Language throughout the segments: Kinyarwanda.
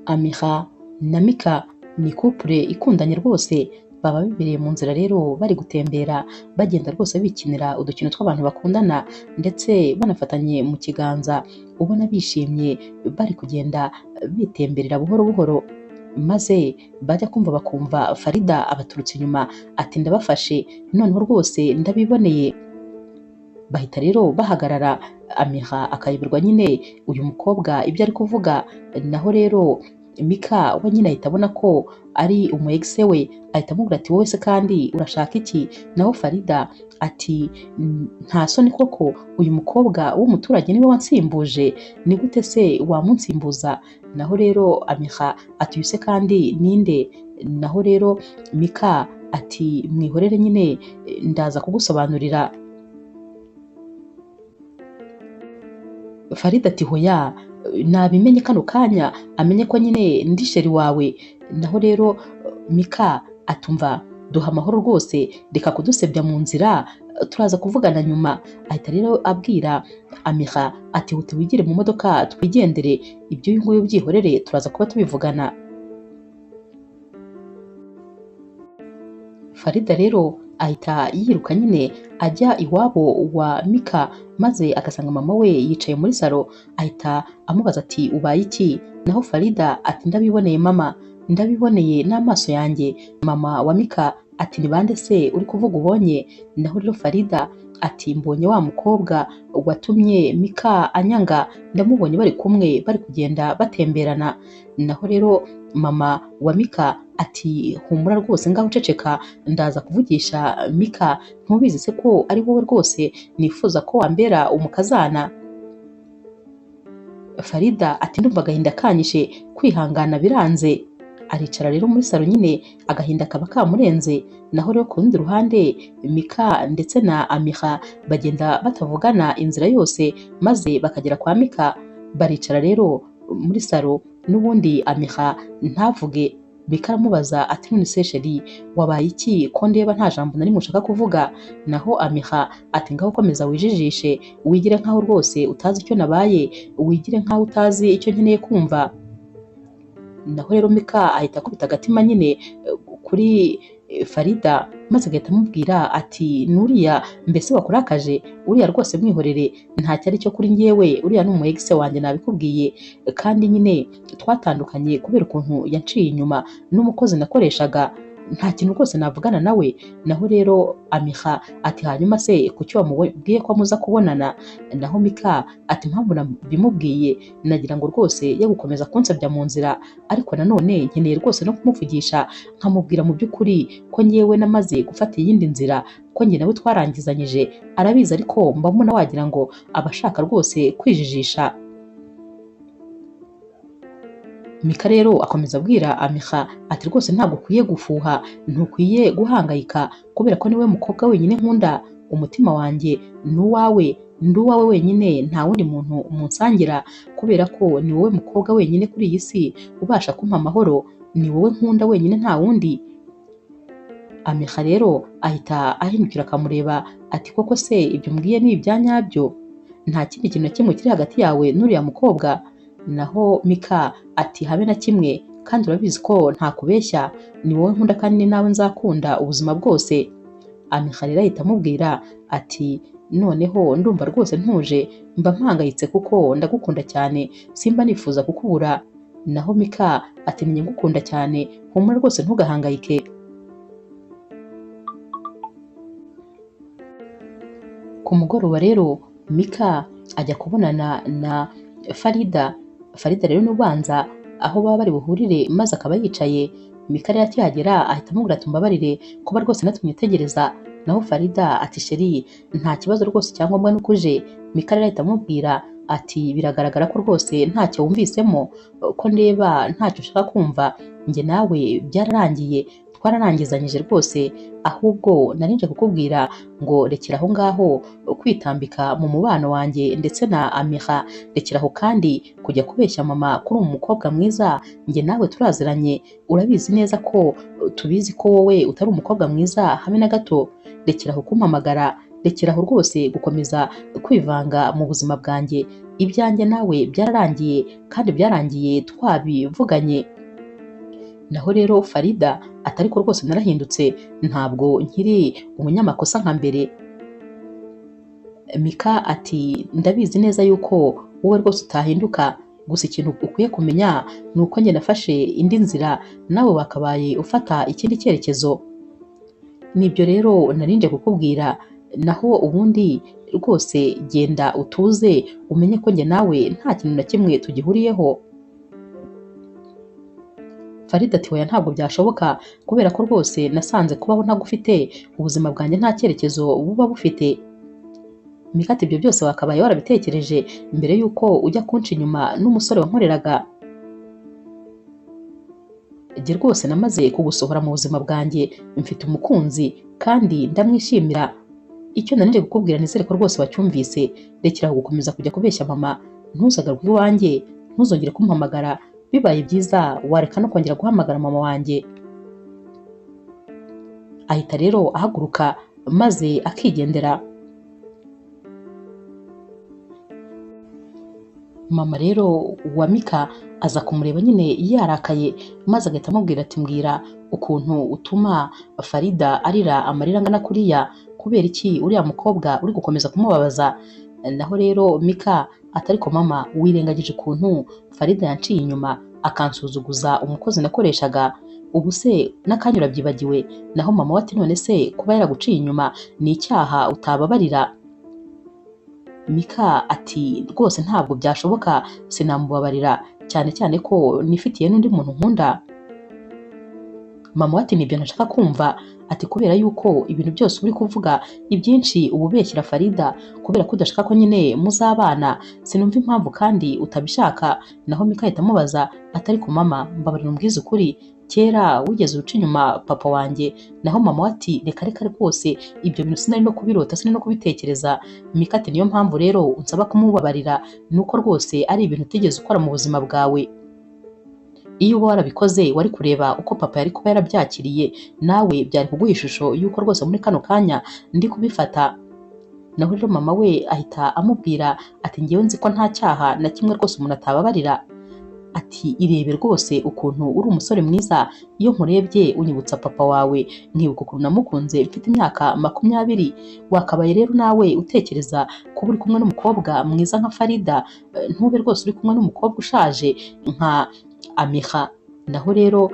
Amira na Mika ni couple ikundanye rwose, baba bibereye mu nzira rero bari gutembera bagenda rwose bikinira udukino tw'abantu bakundana ndetse banafatanye mu kiganza, ubona bishimye bari kugenda bitemberera buhoro buhoro, maze bajya kumva bakumva Farida abaturutse inyuma ati ndabafashe noneho rwose ndabiboneye. Bahita rero bahagarara, Amira akayoberwa nyine uyu mukobwa ibyo ari kuvuga, naho rero Mika we nyine ahita abona ko ari umu ex we, ahita amubwira ati wowe se kandi urashaka iki? Naho Farida ati nta soni koko, uyu mukobwa w'umuturage niwe wansimbuje, ni gute se wamunsimbuza? Naho rero Amira ati uyu se kandi ninde? Naho rero Mika ati mwihorere nyine ndaza kugusobanurira. Farida ati hoya nabimenye kano kanya, amenye ko nyine ndi sheri wawe. Naho rero Mika atumva duha amahoro rwose, reka kudusebya mu nzira, turaza kuvugana nyuma. Ahita rero abwira Amira ati huti wigire mu modoka twigendere, ibyo uyu nguyu byihorere turaza kuba tubivugana. Farida rero ahita yiruka nyine ajya iwabo wa Mika, maze agasanga mama we yicaye muri salo, ahita amubaza ati ubaye iki? Naho Farida ati ndabiboneye mama, ndabiboneye n'amaso yanjye. Mama wa Mika ati ni bande se uri kuvuga ubonye? Naho rero Farida ati mbonye wa mukobwa watumye Mika anyanga, ndamubonye bari kumwe bari kugenda batemberana. Naho rero mama wa Mika ati humura rwose ngaho uceceka, ndaza kuvugisha Mika, ntubizi se ko ari wowe rwose nifuza ko wambera umukazana? Farida ati ndumva agahinda kanyishe, kwihangana biranze. Aricara rero muri salo nyine agahinda kaba kamurenze. Naho rero ku rundi ruhande Mika ndetse na Amira bagenda batavugana inzira yose, maze bakagera kwa Mika. Baricara rero muri salo, n'ubundi Amira ntavuge. Mika aramubaza ati none se sheri wabaye iki ko ndeba nta jambo na rimwe ushaka kuvuga? Naho Amira ati ngaho komeza wijijishe, wigire nkaho rwose utazi icyo nabaye, wigire nkaho utazi icyo nkeneye kumva. Naho rero Mika ahita akubita agatima nyine kuri Farida, maze agahita amubwira ati nuriya mbese wakurakaje? Uriya rwose mwihorere, ntacyo ari cyo kuri njyewe, uriya ni umu ex wanjye nabikubwiye, kandi nyine twatandukanye kubera ukuntu yanciye inyuma n'umukozi nakoreshaga, nta kintu rwose navugana nawe. Naho rero Amira ati hanyuma se kuki wamubwiye ko muza kubonana? Naho Mika ati impamvu nabimubwiye nagira ngo rwose ye gukomeza kunsebya mu nzira, ariko nanone nkeneye rwose no kumuvugisha nkamubwira mu by'ukuri ko ngewe namaze gufata iyindi nzira, ko njye nawe twarangizanyije, arabizi ariko mbamuna wagira ngo abashaka rwose kwijijisha. Mika rero akomeza abwira Amira ati rwose ntabwo ukwiye gufuha, ntukwiye guhangayika, kubera ko niwe mukobwa wenyine nkunda, umutima wanjye ni uwawe, ndi uwawe wenyine, nta wundi muntu umunsangira, kubera ko ni wowe mukobwa wenyine kuri iyi si ubasha kumpa amahoro, ni wowe nkunda wenyine nta wundi. Amira rero ahita ahindukira akamureba ati koko se ibyo mbwiye ni ibya nyabyo? Nta kindi kintu na kimwe kiri hagati yawe n'uriya mukobwa? Naho Mika ati habe na kimwe, kandi urabizi ko nta kubeshya, ni wowe nkunda kandi ni nawe nzakunda ubuzima bwose. Amira rero ahita amubwira ati noneho ndumva rwose ntuje, mba mpangayitse kuko ndagukunda cyane, simba nifuza kukubura. Naho Mika ati ninjye ngukunda cyane, humura rwose ntugahangayike. Ku mugoroba rero Mika ajya kubonana na Farida. Farida rero n'ubanza aho baba bari buhurire, maze akaba yicaye. Mika rero akihagera ahita amubwira ati mbabarire kuba rwose natumye utegereza. Naho Farida ati sheri nta kibazo rwose, icyangombwa nuko uje. Mika rero ahita amubwira ati biragaragara ko rwose ntacyo wumvisemo, ko ndeba ntacyo ushaka kumva, njye nawe byararangiye, twararangizanyije rwose, ahubwo narinje kukubwira ngo rekera aho ngaho kwitambika mu mubano wanjye ndetse na Amira, rekera aho kandi kujya kubeshya mama kuri umukobwa mwiza, njye nawe turaziranye, urabizi neza ko tubizi ko wowe utari umukobwa mwiza habe na gato, rekera aho kumpamagara, rekera aho rwose gukomeza kwivanga mu buzima bwanjye, ibyanjye nawe byararangiye kandi byarangiye twabivuganye. Naho rero Farida ati ariko rwose narahindutse, ntabwo nkiri umunyamakosa nka mbere. Mika ati ndabizi neza yuko wowe rwose utahinduka, gusa ikintu ukwiye kumenya ni uko njye nafashe indi nzira, nawe wakabaye ufata ikindi cyerekezo. Nibyo rero narinje kukubwira, naho ubundi rwose genda utuze umenye ko njye nawe nta kintu na kimwe tugihuriyeho. Farida ati oya ntabwo byashoboka, kubera ko rwose nasanze kubaho ntagufite ubuzima bwanjye nta cyerekezo buba bufite. Mika ati ibyo byose wakabaye warabitekereje mbere yuko ujya kunca inyuma n'umusore wankoreraga. Jye rwose namaze kugusohora mu buzima bwanjye, mfite umukunzi kandi ndamwishimira. Icyo nanije kukubwira nizere ko rwose wacyumvise, rekera gukomeza kujya kubeshya mama, ntuzagaruke iwanjye, ntuzongere kumpamagara, bibaye byiza wareka no kongera guhamagara mama wanjye. Ahita rero ahaguruka maze akigendera. Mama rero wa Mika aza kumureba nyine yarakaye, maze agahita amubwira ati mbwira ukuntu utuma Farida arira amarira angana kuriya, kubera iki uriya mukobwa uri gukomeza kumubabaza. Naho rero Mika ati ariko mama, wirengagije ukuntu Farida yanciye inyuma akansuzuguza umukozi nakoreshaga, ubu se n'akanya urabyibagiwe? Naho mama we ati none se kuba yaraguciye inyuma ni icyaha utababarira? Mika ati rwose ntabwo byashoboka, sinamubabarira, cyane cyane ko nifitiye n'undi muntu nkunda. Mama we ati nibyo ntashaka kumva, ati kubera yuko ibintu byose uri kuvuga ibyinshi uba ubeshyira Farida, kubera ko udashaka ko nyine muzabana, sinumva impamvu kandi utabishaka. Naho Mika ahita amubaza ati ariko mama mbabarira umbwize ukuri, kera wigeze uca inyuma papa wanjye? Naho mama we ati reka reka rwose ibyo bintu sinari no kubirota, sinari no kubitekereza. Mika ati niyo mpamvu rero unsaba kumubabarira, nuko rwose ari ibintu utigeze ukora mu buzima bwawe. Iyo uba warabikoze wari kureba uko papa yari kuba yarabyakiriye, nawe byari kuguha ishusho yuko rwose muri kano kanya ndi kubifata. Naho rero mama we ahita amubwira ati ngewe nzi ko nta cyaha na kimwe rwose umuntu atababarira. Ati irebe rwose ukuntu uri umusore mwiza, iyo nkurebye unyibutsa papa wawe, nkibuka ukuntu namukunze mfite imyaka 20. Wakabaye rero nawe utekereza kuba uri kumwe n'umukobwa mwiza nka Farida, ntube rwose uri kumwe n'umukobwa ushaje nka Amiha. Naho rero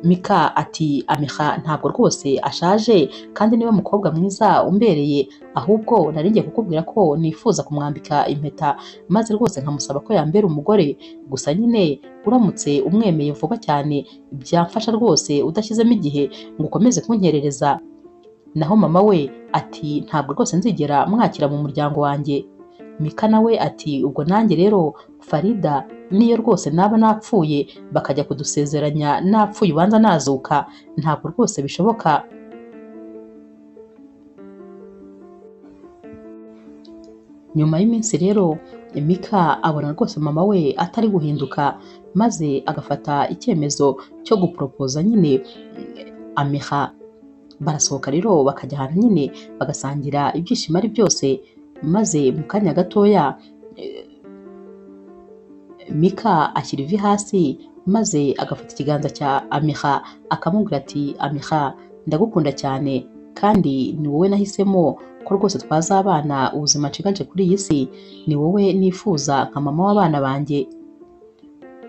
Mika ati Amiha ntabwo rwose ashaje, kandi niwe mukobwa mwiza umbereye, ahubwo naringiye kukubwira ko nifuza kumwambika impeta, maze rwose nkamusaba ko yambera umugore. Gusa nyine uramutse umwemeye vuba cyane byamfasha rwose, udashyizemo igihe ngo ukomeze kunkerereza. Naho mama we ati ntabwo rwose nzigera mwakira mu muryango wanjye. Mika nawe ati ubwo nanjye rero Farida niyo rwose naba napfuye bakajya kudusezeranya napfuye ubanza nazuka, ntabwo rwose bishoboka. Nyuma y'iminsi rero Mika abona rwose mama we atari guhinduka, maze agafata icyemezo cyo guporopoza nyine Amiha. Barasohoka rero bakajya ahantu nyine bagasangira ibyishimo ari byose, maze mu kanya gatoya Mika ashyira ivi hasi, maze agafata ikiganza cya Amiha akamubwira ati Amiha ndagukunda cyane, kandi ni wowe nahisemo ko rwose twazabana ubuzima nshiganje kuri iyi si, ni wowe nifuza nka mama w'abana banjye.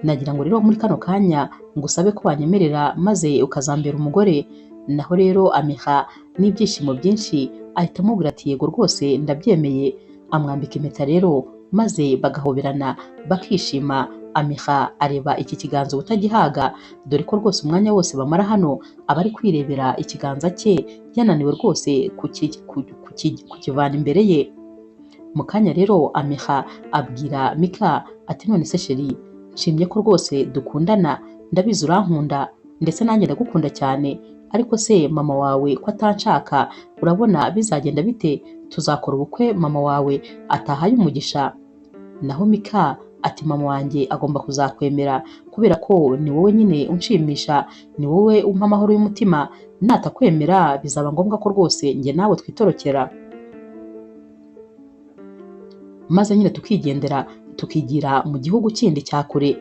Nagira ngo rero muri kano kanya ngusabe ko wanyemerera maze ukazambera umugore. Naho rero Amiha n'ibyishimo byinshi ahita amubwira ati yego rwose ndabyemeye. Amwambika impeta rero, maze bagahoberana bakishima. Amiha areba iki kiganza utagihaga, dore ko rwose umwanya wose bamara hano aba ari kwirebera ikiganza cye, yananiwe rwose kukivana imbere ye. Mu kanya rero Amiha abwira Mika ati none se sheri, nshimye ko rwose dukundana, ndabizi urankunda ndetse nanjye ndagukunda cyane, ariko se mama wawe ko atanshaka urabona bizagenda bite? Tuzakora ubukwe mama wawe atahaye umugisha? Naho Mika ati mama wanjye agomba kuzakwemera, kubera ko ni wowe nyine unshimisha, ni wowe umpa amahoro y'umutima, natakwemera bizaba ngombwa ko rwose njye nawe twitorokera, maze nyine tukigendera tukigira mu gihugu kindi cya kure.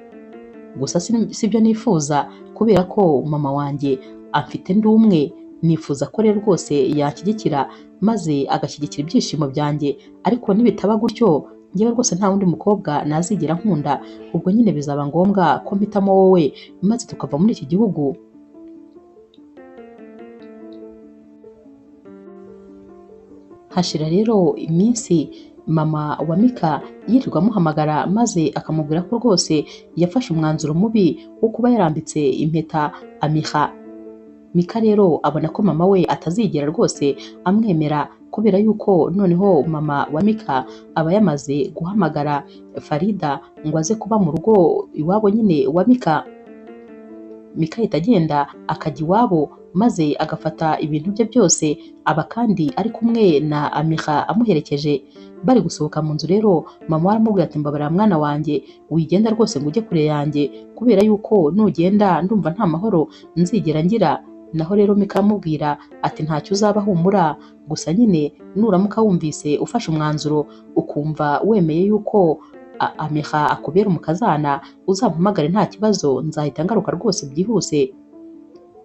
Gusa sibyo nifuza, kubera ko mama wanjye amfite ndi umwe. Nifuza ko rero rwose yanshyigikira maze agashyigikira ibyishimo byanjye, ariko nibitaba gutyo njyewe rwose nta wundi mukobwa nazigera nkunda. Ubwo nyine bizaba ngombwa ko mpitamo wowe maze tukava muri iki gihugu. Hashira rero iminsi mama wa Mika yirirwa amuhamagara maze akamubwira ko rwose yafashe umwanzuro mubi wo kuba yarambitse impeta Amiha. Mika rero abona ko mama we atazigera rwose amwemera, kubera yuko noneho mama wa Mika aba yamaze guhamagara Farida ngo aze kuba mu rugo iwabo nyine wa Mika. Mika ahita agenda akajya iwabo maze agafata ibintu bye byose, aba kandi ari kumwe na Amiha amuherekeje. Bari gusohoka mu nzu rero mama aramubwira ati mbabarira mwana wanjye, wigenda rwose ngo ujye kure yanjye, kubera yuko nugenda ndumva nta mahoro nzigera ngira. Naho rero Mika amubwira ati ntacyo uzaba humura, gusa nyine nuramuka wumvise ufashe umwanzuro ukumva wemeye yuko Amiha akubera umukazana, uzampamagare nta kibazo, nzahita ngaruka rwose byihuse.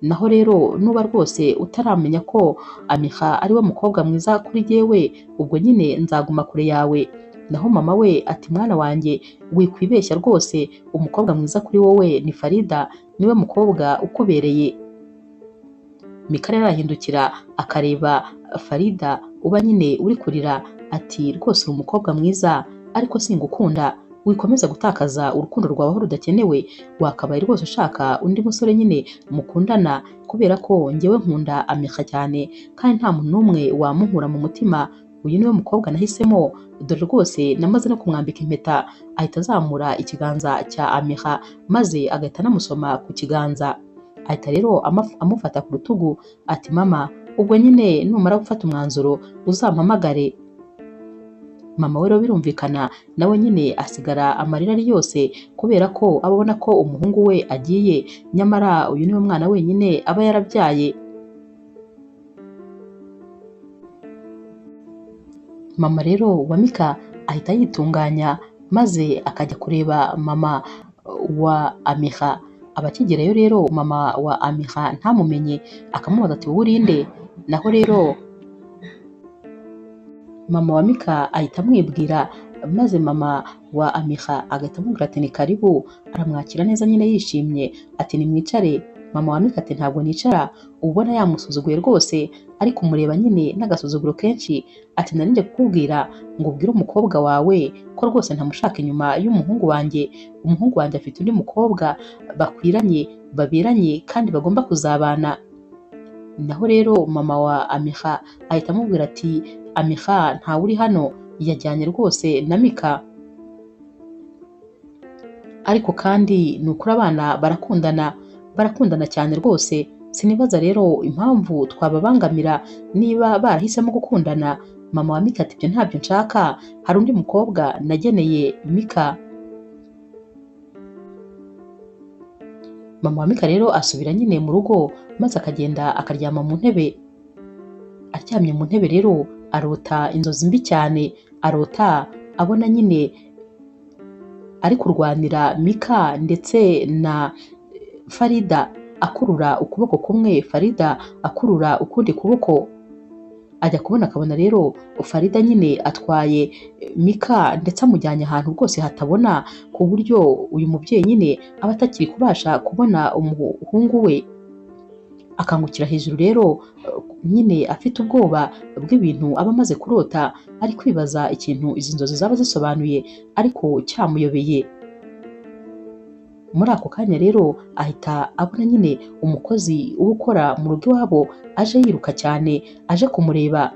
Naho rero nuba rwose utaramenya ko Amiha ari we mukobwa mwiza kuri jyewe, ubwo nyine nzaguma kure yawe. Naho mama we ati mwana wanjye wikwibeshya rwose, umukobwa mwiza kuri wowe ni Farida, niwe mukobwa ukubereye. Mika rero arahindukira akareba Farida uba nyine uri kurira, ati rwose uri umukobwa mwiza ariko singukunda, wikomeza gutakaza urukundo rwawe aho rudakenewe. Wakabaye rwose ushaka undi musore nyine mukundana, kubera ko njyewe nkunda Amiha cyane kandi nta muntu n'umwe wamunkura mu mutima. Uyu niwe mukobwa nahisemo, dore rwose namaze no kumwambika impeta. Ahita azamura ikiganza cya Amiha maze agahita anamusoma ku kiganza. Ahita rero amufata ku rutugu ati mama, ubwo nyine numara gufata umwanzuro uzampamagare. Mama we rero birumvikana nawe nyine asigara amarira ari yose, kubera ko abona ko umuhungu we agiye, nyamara uyu niwe mwana wenyine aba yarabyaye. Mama rero wa Mika ahita yitunganya maze akajya kureba mama wa Amiha. Abakigerayo rero mama wa Amiha ntamumenye, akamubaza ati wowe urinde? Naho rero mama wa Mika ahita amwibwira, maze mama wa Amiha agahita amubwira ati ni karibu. Aramwakira neza nyine yishimye ati nimwicare. Mama wa Mika ati ntabwo nicara, ubona yamusuzuguye rwose, ariko kumureba nyine n'agasuzuguro kenshi. Ati nari nje kukubwira ngo ubwire umukobwa wawe ko rwose ntamushaka inyuma y'umuhungu wanjye. Umuhungu wanjye afite undi mukobwa bakwiranye, baberanye kandi bagomba kuzabana. Naho rero mama wa Amiha ahita amubwira ati Amiha ntawe uri hano, yajyanye rwose na Mika. Ariko kandi ni ukuri abana barakundana cyane rwose. Sinibaza rero impamvu twababangamira niba barahisemo gukundana. Mama wa Mika ati ibyo ntabyo nshaka, hari undi mukobwa nageneye Mika. Mama wa Mika rero asubira nyine mu rugo maze akagenda akaryama mu ntebe. Aryamye mu ntebe rero arota inzozi mbi cyane, arota abona nyine ari kurwanira Mika ndetse na Farida, akurura ukuboko kumwe, Farida akurura ukundi kuboko. Ajya kubona akabona rero Farida nyine atwaye Mika ndetse amujyanye ahantu rwose hatabona, ku buryo uyu mubyeyi nyine aba atakiri kubasha kubona umuhungu we. Akangukira hejuru rero nyine afite ubwoba bw'ibintu aba amaze kurota, ari kwibaza ikintu izi nzozi zaba zisobanuye, ariko cyamuyobeye. Muri ako kanya rero ahita abona nyine umukozi ukora mu rugo iwabo aje yiruka cyane, aje kumureba.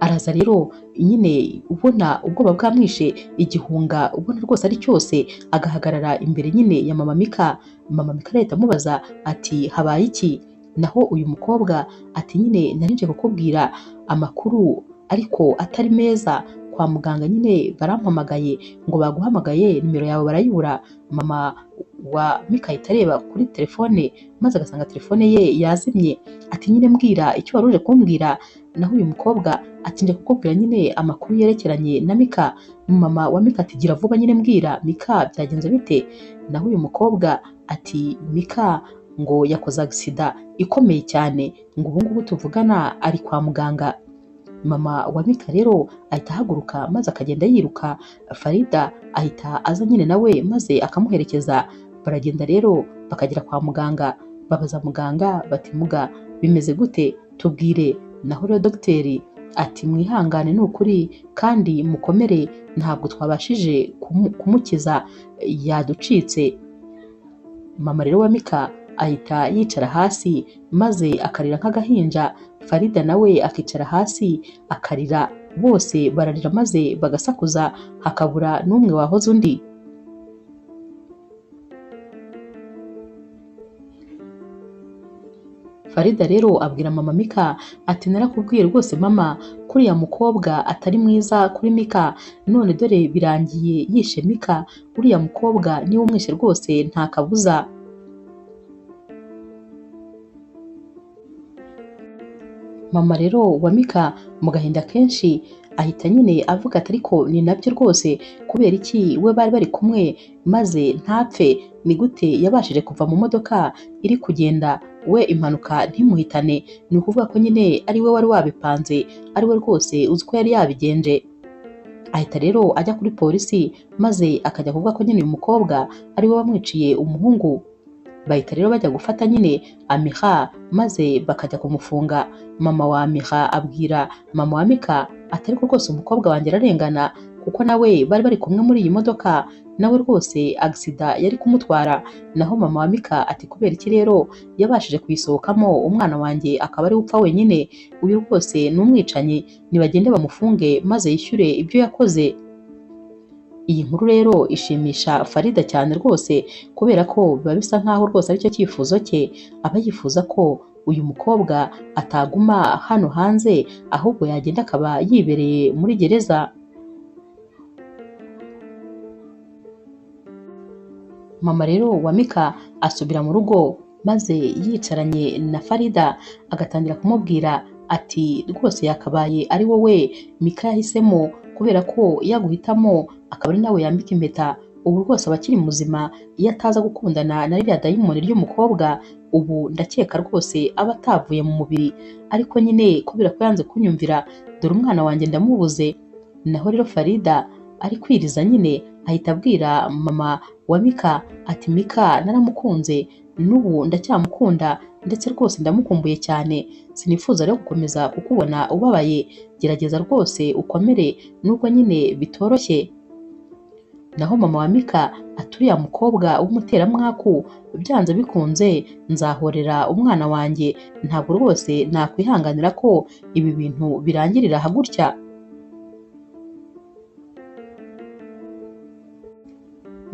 Araza rero nyine ubona ubwoba bwamwishe, igihunga ubona rwose ari cyose, agahagarara imbere nyine ya mama Mika. Mama Mika ahita amubaza ati habaye iki? Naho uyu mukobwa ati nyine nari nje kukubwira amakuru ariko atari meza. Kwa muganga nyine barampamagaye ngo baguhamagaye, nimero yawe barayibura. Mama wa Mika ahita areba kuri telefone maze agasanga telefone ye yazimye. Ati nyine mbwira icyo wari uje kumbwira. Naho uyu mukobwa ati nje kukubwira nyine amakuru yerekeranye na Mika. Mama wa Mika ati gira vuba nyine mbwira Mika byagenze bite. Naho uyu mukobwa ati Mika ngo yakoze agisida ikomeye cyane, ngo ubu ngubu tuvugana ari kwa muganga. Mama wa Mika rero ahita ahaguruka maze akagenda yiruka. Farida ahita aza nyine nawe maze akamuherekeza. Baragenda rero bakagera kwa muganga, babaza muganga bati muga bimeze gute tubwire. Naho rero dogiteri ati mwihangane ni ukuri kandi mukomere, ntabwo twabashije kumukiza, yaducitse. Mama rero wa Mika ahita yicara hasi maze akarira nk'agahinja. Farida nawe akicara hasi akarira, bose bararira maze bagasakuza hakabura n'umwe wahoze undi. Farida rero abwira mama Mika ati narakubwiye rwose mama kuriya mukobwa atari mwiza kuri Mika, none dore birangiye yishe Mika. Uriya mukobwa niwe umwishe rwose nta kabuza. Mama rero wa Mika mu gahinda kenshi ahita nyine avuga ati ariko ni nabyo rwose, kubera iki we bari bari kumwe maze ntapfe? Ni gute yabashije kuva mu modoka iri kugenda we impanuka ntimuhitane? Ni ukuvuga ko nyine ari we wari wabipanze, ari we rwose uzi ko yari yabigenje. Ahita rero ajya kuri polisi maze akajya kuvuga ko nyine uyu mukobwa ari we wamwiciye umuhungu. Bahita rero bajya gufata nyine Amiha maze bakajya kumufunga. Mama wa Amiha abwira mama wa Mika ati ariko rwose umukobwa wanjye ararengana, kuko nawe bari bari kumwe muri iyi modoka, nawe rwose agisida yari kumutwara. Naho mama wa Mika ati kubera iki rero yabashije kuyisohokamo umwana wanjye akaba ari upfa wenyine? Uyu rwose ni umwicanyi, nibagende bamufunge maze yishyure ibyo yakoze. Iyi nkuru rero ishimisha Farida cyane rwose, kubera ko biba bisa nkaho rwose aricyo cyifuzo cye, aba yifuza ko uyu mukobwa ataguma hano hanze ahubwo yagenda akaba yibereye muri gereza. Mama rero wa Mika asubira mu rugo maze yicaranye na Farida agatangira kumubwira ati rwose yakabaye ari wowe Mika yahisemo, kubera ko yaguhitamo akaba ari nawe yambika impeta, ubu rwose aba akiri muzima. Iyo ataza gukundana na ririya dayimoni ry'umukobwa, ubu ndakeka rwose aba atavuye mu mubiri, ariko nyine kubera ko yanze kunyumvira, dore umwana wanjye ndamubuze. Naho rero Farida ari kwiriza nyine ahita abwira mama wa Mika ati Mika naramukunze, n'ubu ndacyamukunda, ndetse rwose ndamukumbuye cyane, sinifuza rero gukomeza kukubona ubabaye, gerageza rwose ukomere nubwo nyine bitoroshye. Naho mama wa Mika ati uriya mukobwa w'umuteramwaku byanze bikunze nzahorera umwana wanjye, ntabwo rwose nakwihanganira ko ibi bintu birangirira aha gutya.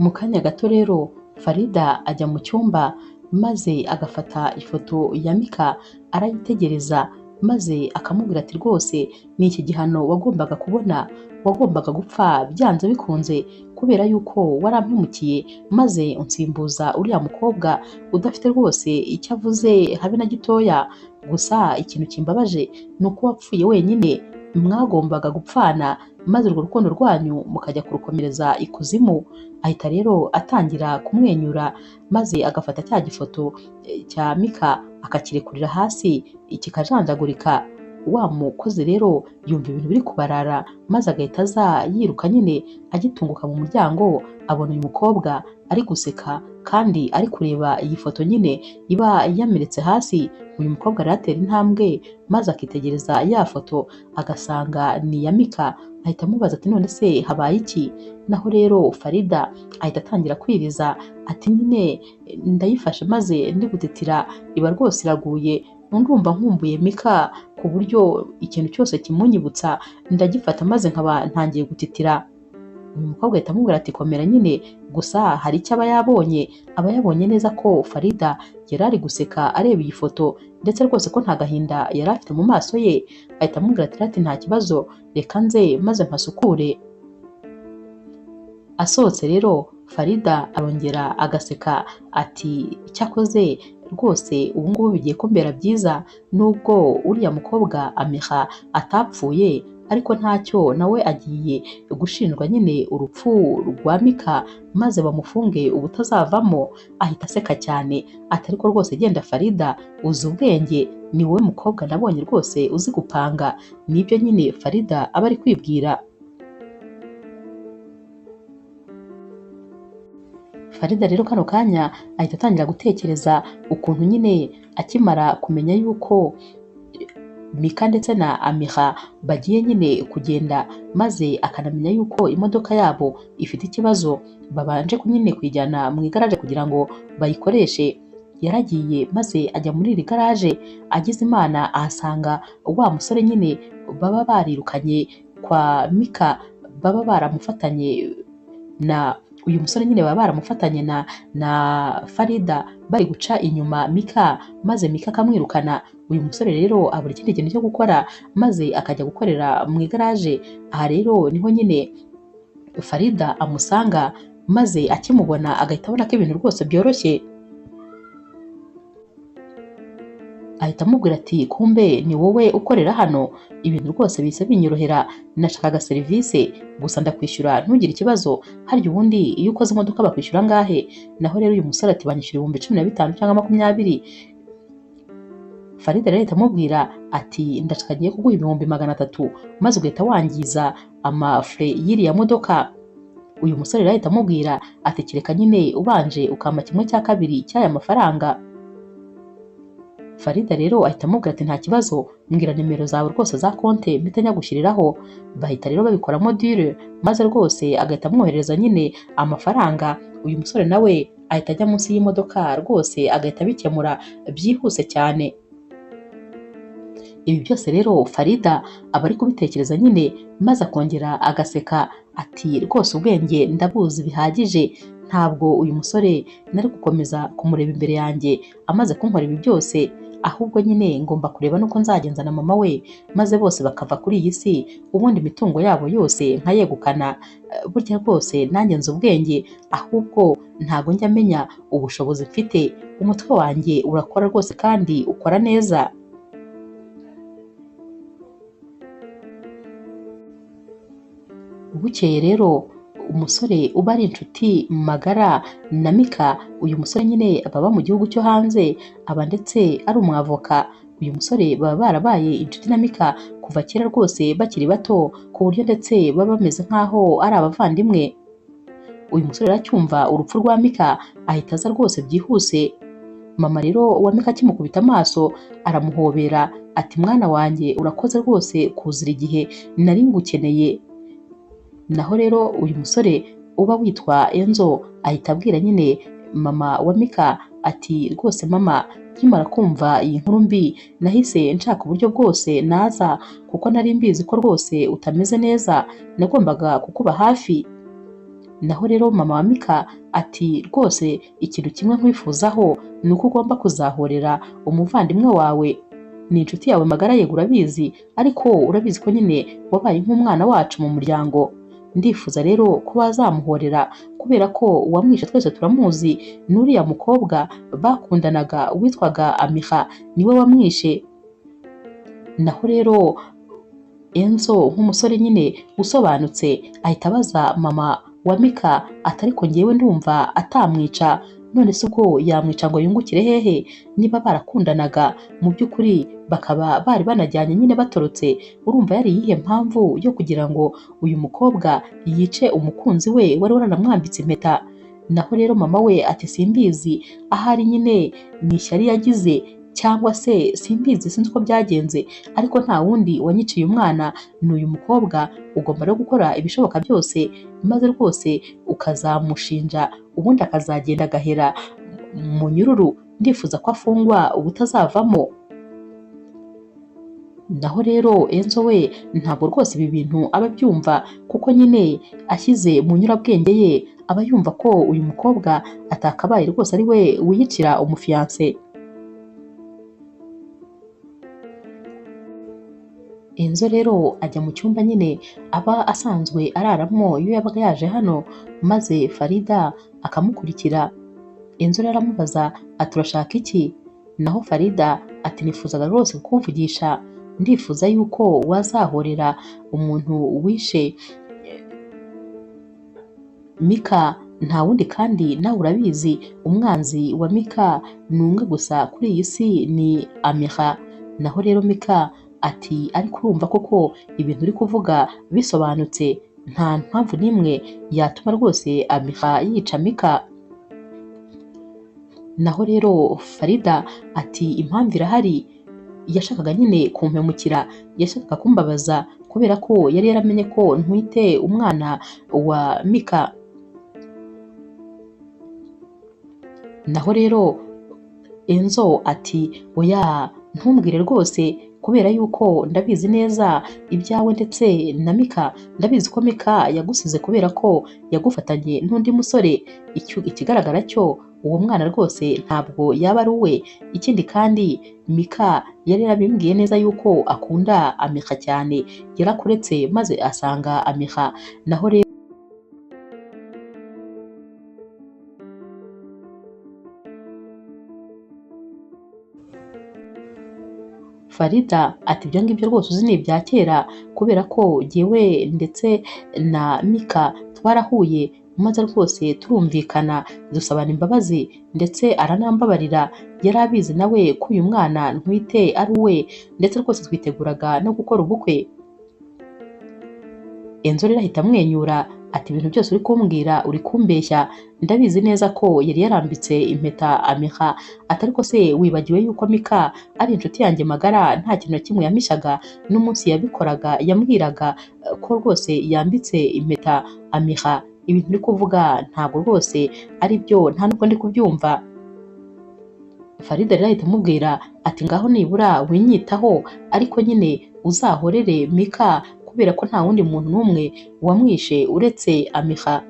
Mu kanya gato rero Farida ajya mu cyumba maze agafata ifoto ya Mika arayitegereza, maze akamubwira ati rwose ni iki gihano wagombaga kubona, wagombaga gupfa byanze bikunze, kubera yuko warampemukiye maze unsimbuza uriya mukobwa udafite rwose icyo avuze habe na gitoya. Gusa ikintu kimbabaje ni uko wapfuye wenyine, mwagombaga gupfana maze urwo rukundo rwanyu mukajya kurukomereza ikuzimu. Ahita rero atangira kumwenyura maze agafata cya gifoto cya Mika akakirekurira hasi kikajanjagurika. Wa mukozi rero yumva ibintu biri kubarara maze agahita aza yiruka nyine agitunguka mu muryango, abona uyu mukobwa ari guseka kandi ari kureba iyi foto nyine iba yameretse hasi. Uyu mukobwa aratera intambwe maze akitegereza ya foto agasanga ni iya Mika, ahita amubaza ati none se habaye iki? Naho rero Farida ahita atangira kwiriza ati nyine ndayifashe maze ndi gutitira, iba rwose iraguye, ndumva nkumbuye Mika ku buryo ikintu cyose kimunyibutsa ndagifata maze nkaba ntangiye gutitira. Uyu mukobwa ahita amubwira ati komera nyine, gusa hari icyo aba yabonye neza ko Farida yari ari guseka areba iyi foto, ndetse rwose ko nta gahinda yari afite mu maso ye. Ahita amubwira ati nta kibazo, reka nze maze mpasukure. Asohotse rero Farida arongera agaseka ati cyakoze rwose ubu ngubu bigiye kumbera byiza, nubwo uriya mukobwa Amiha atapfuye ariko ntacyo nawe agiye gushinjwa nyine urupfu rwa Mika maze bamufunge ubutazavamo. Ahita aseka cyane ati ariko rwose genda Farida uzi ubwenge, ni wowe mukobwa nabonye rwose uzi gupanga. Nibyo nyine Farida aba ari kwibwira. Farida rero kano kanya ahita atangira gutekereza ukuntu nyine akimara kumenya yuko Mika ndetse na Amiha bagiye nyine kugenda, maze akanamenya yuko imodoka yabo ifite ikibazo, babanje nyine kuyijyana mu igaraje kugira ngo bayikoreshe. Yaragiye maze ajya muri iri garaje, agize Imana ahasanga wa musore nyine baba barirukanye kwa Mika, baba baramufatanye na uyu musore nyine baba baramufatanye na Farida bari guca inyuma Mika, maze Mika akamwirukana. Uyu musore rero abura ikindi kintu cyo gukora maze akajya gukorera mu igaraje. Aha rero niho nyine Farida amusanga, maze akimubona agahita abona ko ibintu rwose byoroshye. Ahita amubwira ati kumbe ni wowe ukorera hano, ibintu rwose bise binyorohera, nashakaga serivisi gusa ndakwishyura ntugire ikibazo. Harya ubundi iyo ukoze imodoka bakwishyura angahe? Naho rero uyu musore ati banyishyura 15,000 cyangwa 20. Farida rero ahita amubwira ati ndashaka ngiye kuguha 300,000 maze ugahita wangiza amafre y'iriya modoka. Uyu musore rero ahita amubwira ati kereka nyine ubanje ukampa 1/2 cy'aya mafaranga. Farida rero ahita amubwira ati nta kibazo, mbwira nimero zawe rwose za konte mpite nyagushyiriraho. Bahita rero babikoramo deal, maze rwose agahita amwohereza nyine amafaranga. Uyu musore nawe ahita ajya munsi y'imodoka rwose agahita abikemura byihuse cyane. Ibi byose rero Farida aba ari kubitekereza nyine, maze akongera agaseka ati rwose ubwenge ndabuzi bihagije, ntabwo uyu musore nari gukomeza kumureba imbere yanjye amaze kunkora ibi byose, ahubwo nyine ngomba kureba nuko nzagenza na mama we maze bose bakava kuri iyi si, ubundi imitungo yabo yose nkayegukana. Burya rwose nanjye nzi ubwenge, ahubwo ntabwo njya menya ubushobozi mfite. Umutwe wanjye urakora rwose kandi ukora neza. Bukeye rero umusore uba ari inshuti magara na Mika, uyu musore nyine baba mu gihugu cyo hanze, aba ndetse ari umwavoka. Uyu musore baba barabaye inshuti na Mika kuva kera rwose bakiri bato, ku buryo ndetse baba bameze nk'aho ari abavandimwe. Uyu musore aracyumva urupfu rwa Mika ahita aza rwose byihuse. Mama rero wa Mika akimukubita amaso aramuhobera ati mwana wanjye urakoze rwose kuzira igihe nari ngukeneye. Naho rero uyu musore uba witwa Enzo ahita abwira nyine mama wa Mika ati rwose mama, nkimara kumva iyi nkuru mbi nahise nshaka uburyo bwose naza, kuko nari mbizi ko rwose utameze neza, nagombaga kukuba hafi. Naho rero mama wa Mika ati rwose ikintu kimwe nkwifuzaho ni uko ugomba kuzahorera umuvandimwe wawe, ni inshuti yawe magara yego urabizi, ariko urabizi ko nyine wabaye nk'umwana wacu mu muryango. Ndifuza rero ko bazamuhorera kubera ko uwamwishe twese turamuzi, n'uriya mukobwa bakundanaga witwaga Amiha niwe wamwishe. Naho rero Enzo nk'umusore nyine usobanutse ahita abaza mama wa Mika ati ariko ngewe ndumva atamwica, none se ubwo yamwica ngo yungukire hehe niba barakundanaga mu by'ukuri bakaba bari banajyanye nyine batorotse? Urumva yari iyihe mpamvu yo kugira ngo uyu mukobwa yice umukunzi we wari waranamwambitse impeta? Naho rero mama we ati simbizi, ahari nyine ni ishyari yagize cyangwa se simbizi, sinzi uko byagenze, ariko nta wundi wanyiciye umwana ni uyu mukobwa. Ugomba no gukora ibishoboka byose maze rwose ukazamushinja, ubundi akazagenda agahera mu nyururu. Ndifuza ko afungwa ubutazavamo. Naho rero Enzo we ntabwo rwose ibi bintu aba abyumva, kuko nyine ashyize mu nyurabwenge ye aba yumva ko uyu mukobwa atakabaye rwose ari we wiyicira umufiyanse. Enzo rero ajya mu cyumba nyine aba asanzwe araramo iyo yabaga yaje hano, maze Farida akamukurikira. Enzo rero aramubaza ati urashaka iki? Naho Farida ati nifuzaga rwose kukuvugisha, ndifuza yuko wazahorera umuntu wishe Mika, nta wundi kandi nawe urabizi, umwanzi wa Mika ni umwe gusa kuri iyi si, ni Amira. Naho rero Mika ati ariko urumva koko ibintu uri kuvuga bisobanutse, nta mpamvu n'imwe yatuma rwose Amira yica Mika. Naho rero Farida ati impamvu irahari, yashakaga nyine kumpemukira, yashakaga kumbabaza kubera ko yari yaramenye ko ntwite umwana wa Mika. Naho rero Enzo ati oya, ntumbwire rwose, kubera yuko ndabizi neza ibyawe ndetse na Mika, ndabizi ko Mika yagusize kubera ko yagufatanye n'undi musore. Ikigaragara cyo uwo mwana rwose ntabwo yaba ari uwe. Ikindi kandi Mika yari yarabimbwiye neza yuko akunda Amira cyane, yarakuretse maze asanga Amira. Naho rero Farida ati ibyo ngibyo rwose uzi ni ibya kera, kubera ko jyewe ndetse na Mika twarahuye, maze rwose turumvikana dusabana imbabazi ndetse aranambabarira. Yari abizi nawe ko uyu mwana ntwite ari uwe, ndetse rwose twiteguraga no gukora ubukwe. Enzo rero ahita amwenyura ati ibintu byose uri kumbwira uri kumbeshya, ndabizi neza ko yari yarambitse impeta Amira. Ati ariko se wibagiwe yuko Mika ari inshuti yanjye magara, nta kintu na kimwe yamishaga, n'umunsi yabikoraga yambwiraga ko rwose yambitse impeta Amira. Ibintu uri kuvuga ntabwo rwose ari byo, nta nubwo ndi kubyumva. Farida rero ahita amubwira ati ngaho nibura winyitaho, ariko nyine uzahorere Mika, kubera ko nta wundi muntu n'umwe wamwishe uretse Amira.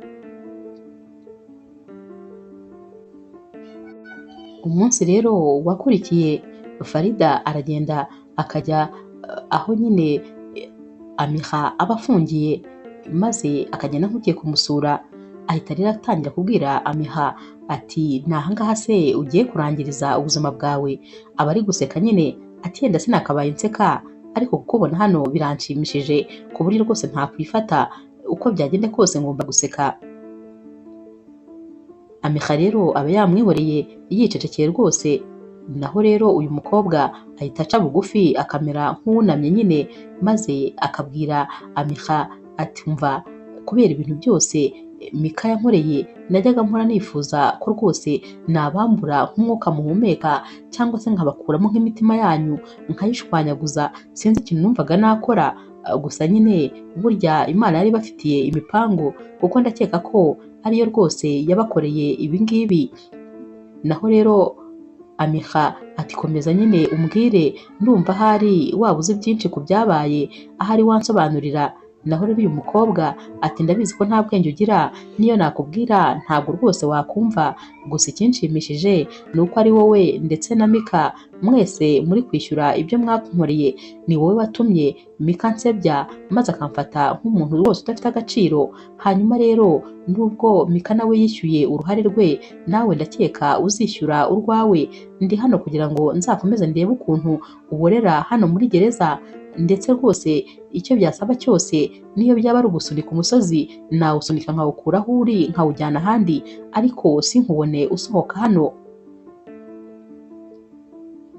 Umunsi rero wakurikiye, Farida aragenda akajya aho nyine Amira aba afungiye, maze akagenda nk'ugiye kumusura. Ahita rero atangira kubwira Amira ati ni aha ngaha se ugiye kurangiriza ubuzima bwawe? Aba ari guseka nyine ati yenda sinakabaye nseka, ariko kukubona hano biranshimishije ku buryo rwose ntakwifata, uko byagenda kose ngomba guseka. Amira rero aba yamwihoreye yicecekeye rwose. Naho rero uyu mukobwa ahita aca bugufi akamera nk'uwunamye nyine, maze akabwira Amira ati mva, kubera ibintu byose Mika yankoreye, najyaga mpora nifuza ko rwose nabambura nk'umwuka muhumeka, cyangwa se nkabakuramo nk'imitima yanyu nkayishwanyaguza. Sinzi ikintu numvaga nakora, gusa nyine burya Imana yari ibafitiye imipango, kuko ndakeka ko ariyo rwose yabakoreye ibi ngibi. Naho rero Amira ati komeza nyine umbwire, ndumva ahari waba uzi byinshi ku byabaye, ahari wansobanurira. Naho rero uyu mukobwa ati ndabizi ko nta bwenge ugira, niyo nakubwira ntabwo rwose wakumva, gusa ikinshimishije ni uko ari wowe ndetse na Mika mwese muri kwishyura ibyo mwakunkoreye. Ni wowe watumye Mika nsebya, maze akamfata nk'umuntu rwose udafite agaciro. Hanyuma rero nubwo Mika nawe yishyuye uruhare rwe, nawe ndakeka uzishyura urwawe. Ndi hano kugira ngo nzakomeze ndebe ukuntu uborera hano muri gereza, ndetse rwose icyo byasaba cyose, niyo byaba ari ugusunika umusozi nawusunika nkawukura aho uri nkawujyana ahandi, ariko sinkubone usohoka hano.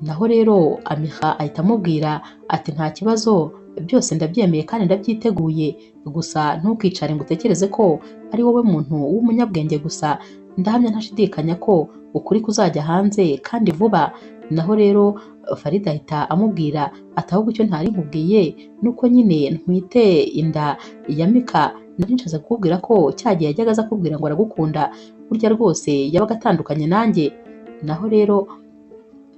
Naho rero Amira ahita amubwira ati nta kibazo, byose ndabyemeye kandi ndabyiteguye, gusa ntukicare ngo utekereze ko ari wowe muntu w'umunyabwenge gusa. Ndahamya ntashidikanya ko ukuri kuzajya hanze kandi vuba. Naho rero Farida ahita amubwira ati ahubwo icyo ntari nkubwiye nuko nyine ntwite inda ya Mika. Nari nshatse kukubwira ko cya gihe yajyaga aza akubwira ngo aragukunda, burya rwose yabaga atandukanye nanjye. Naho rero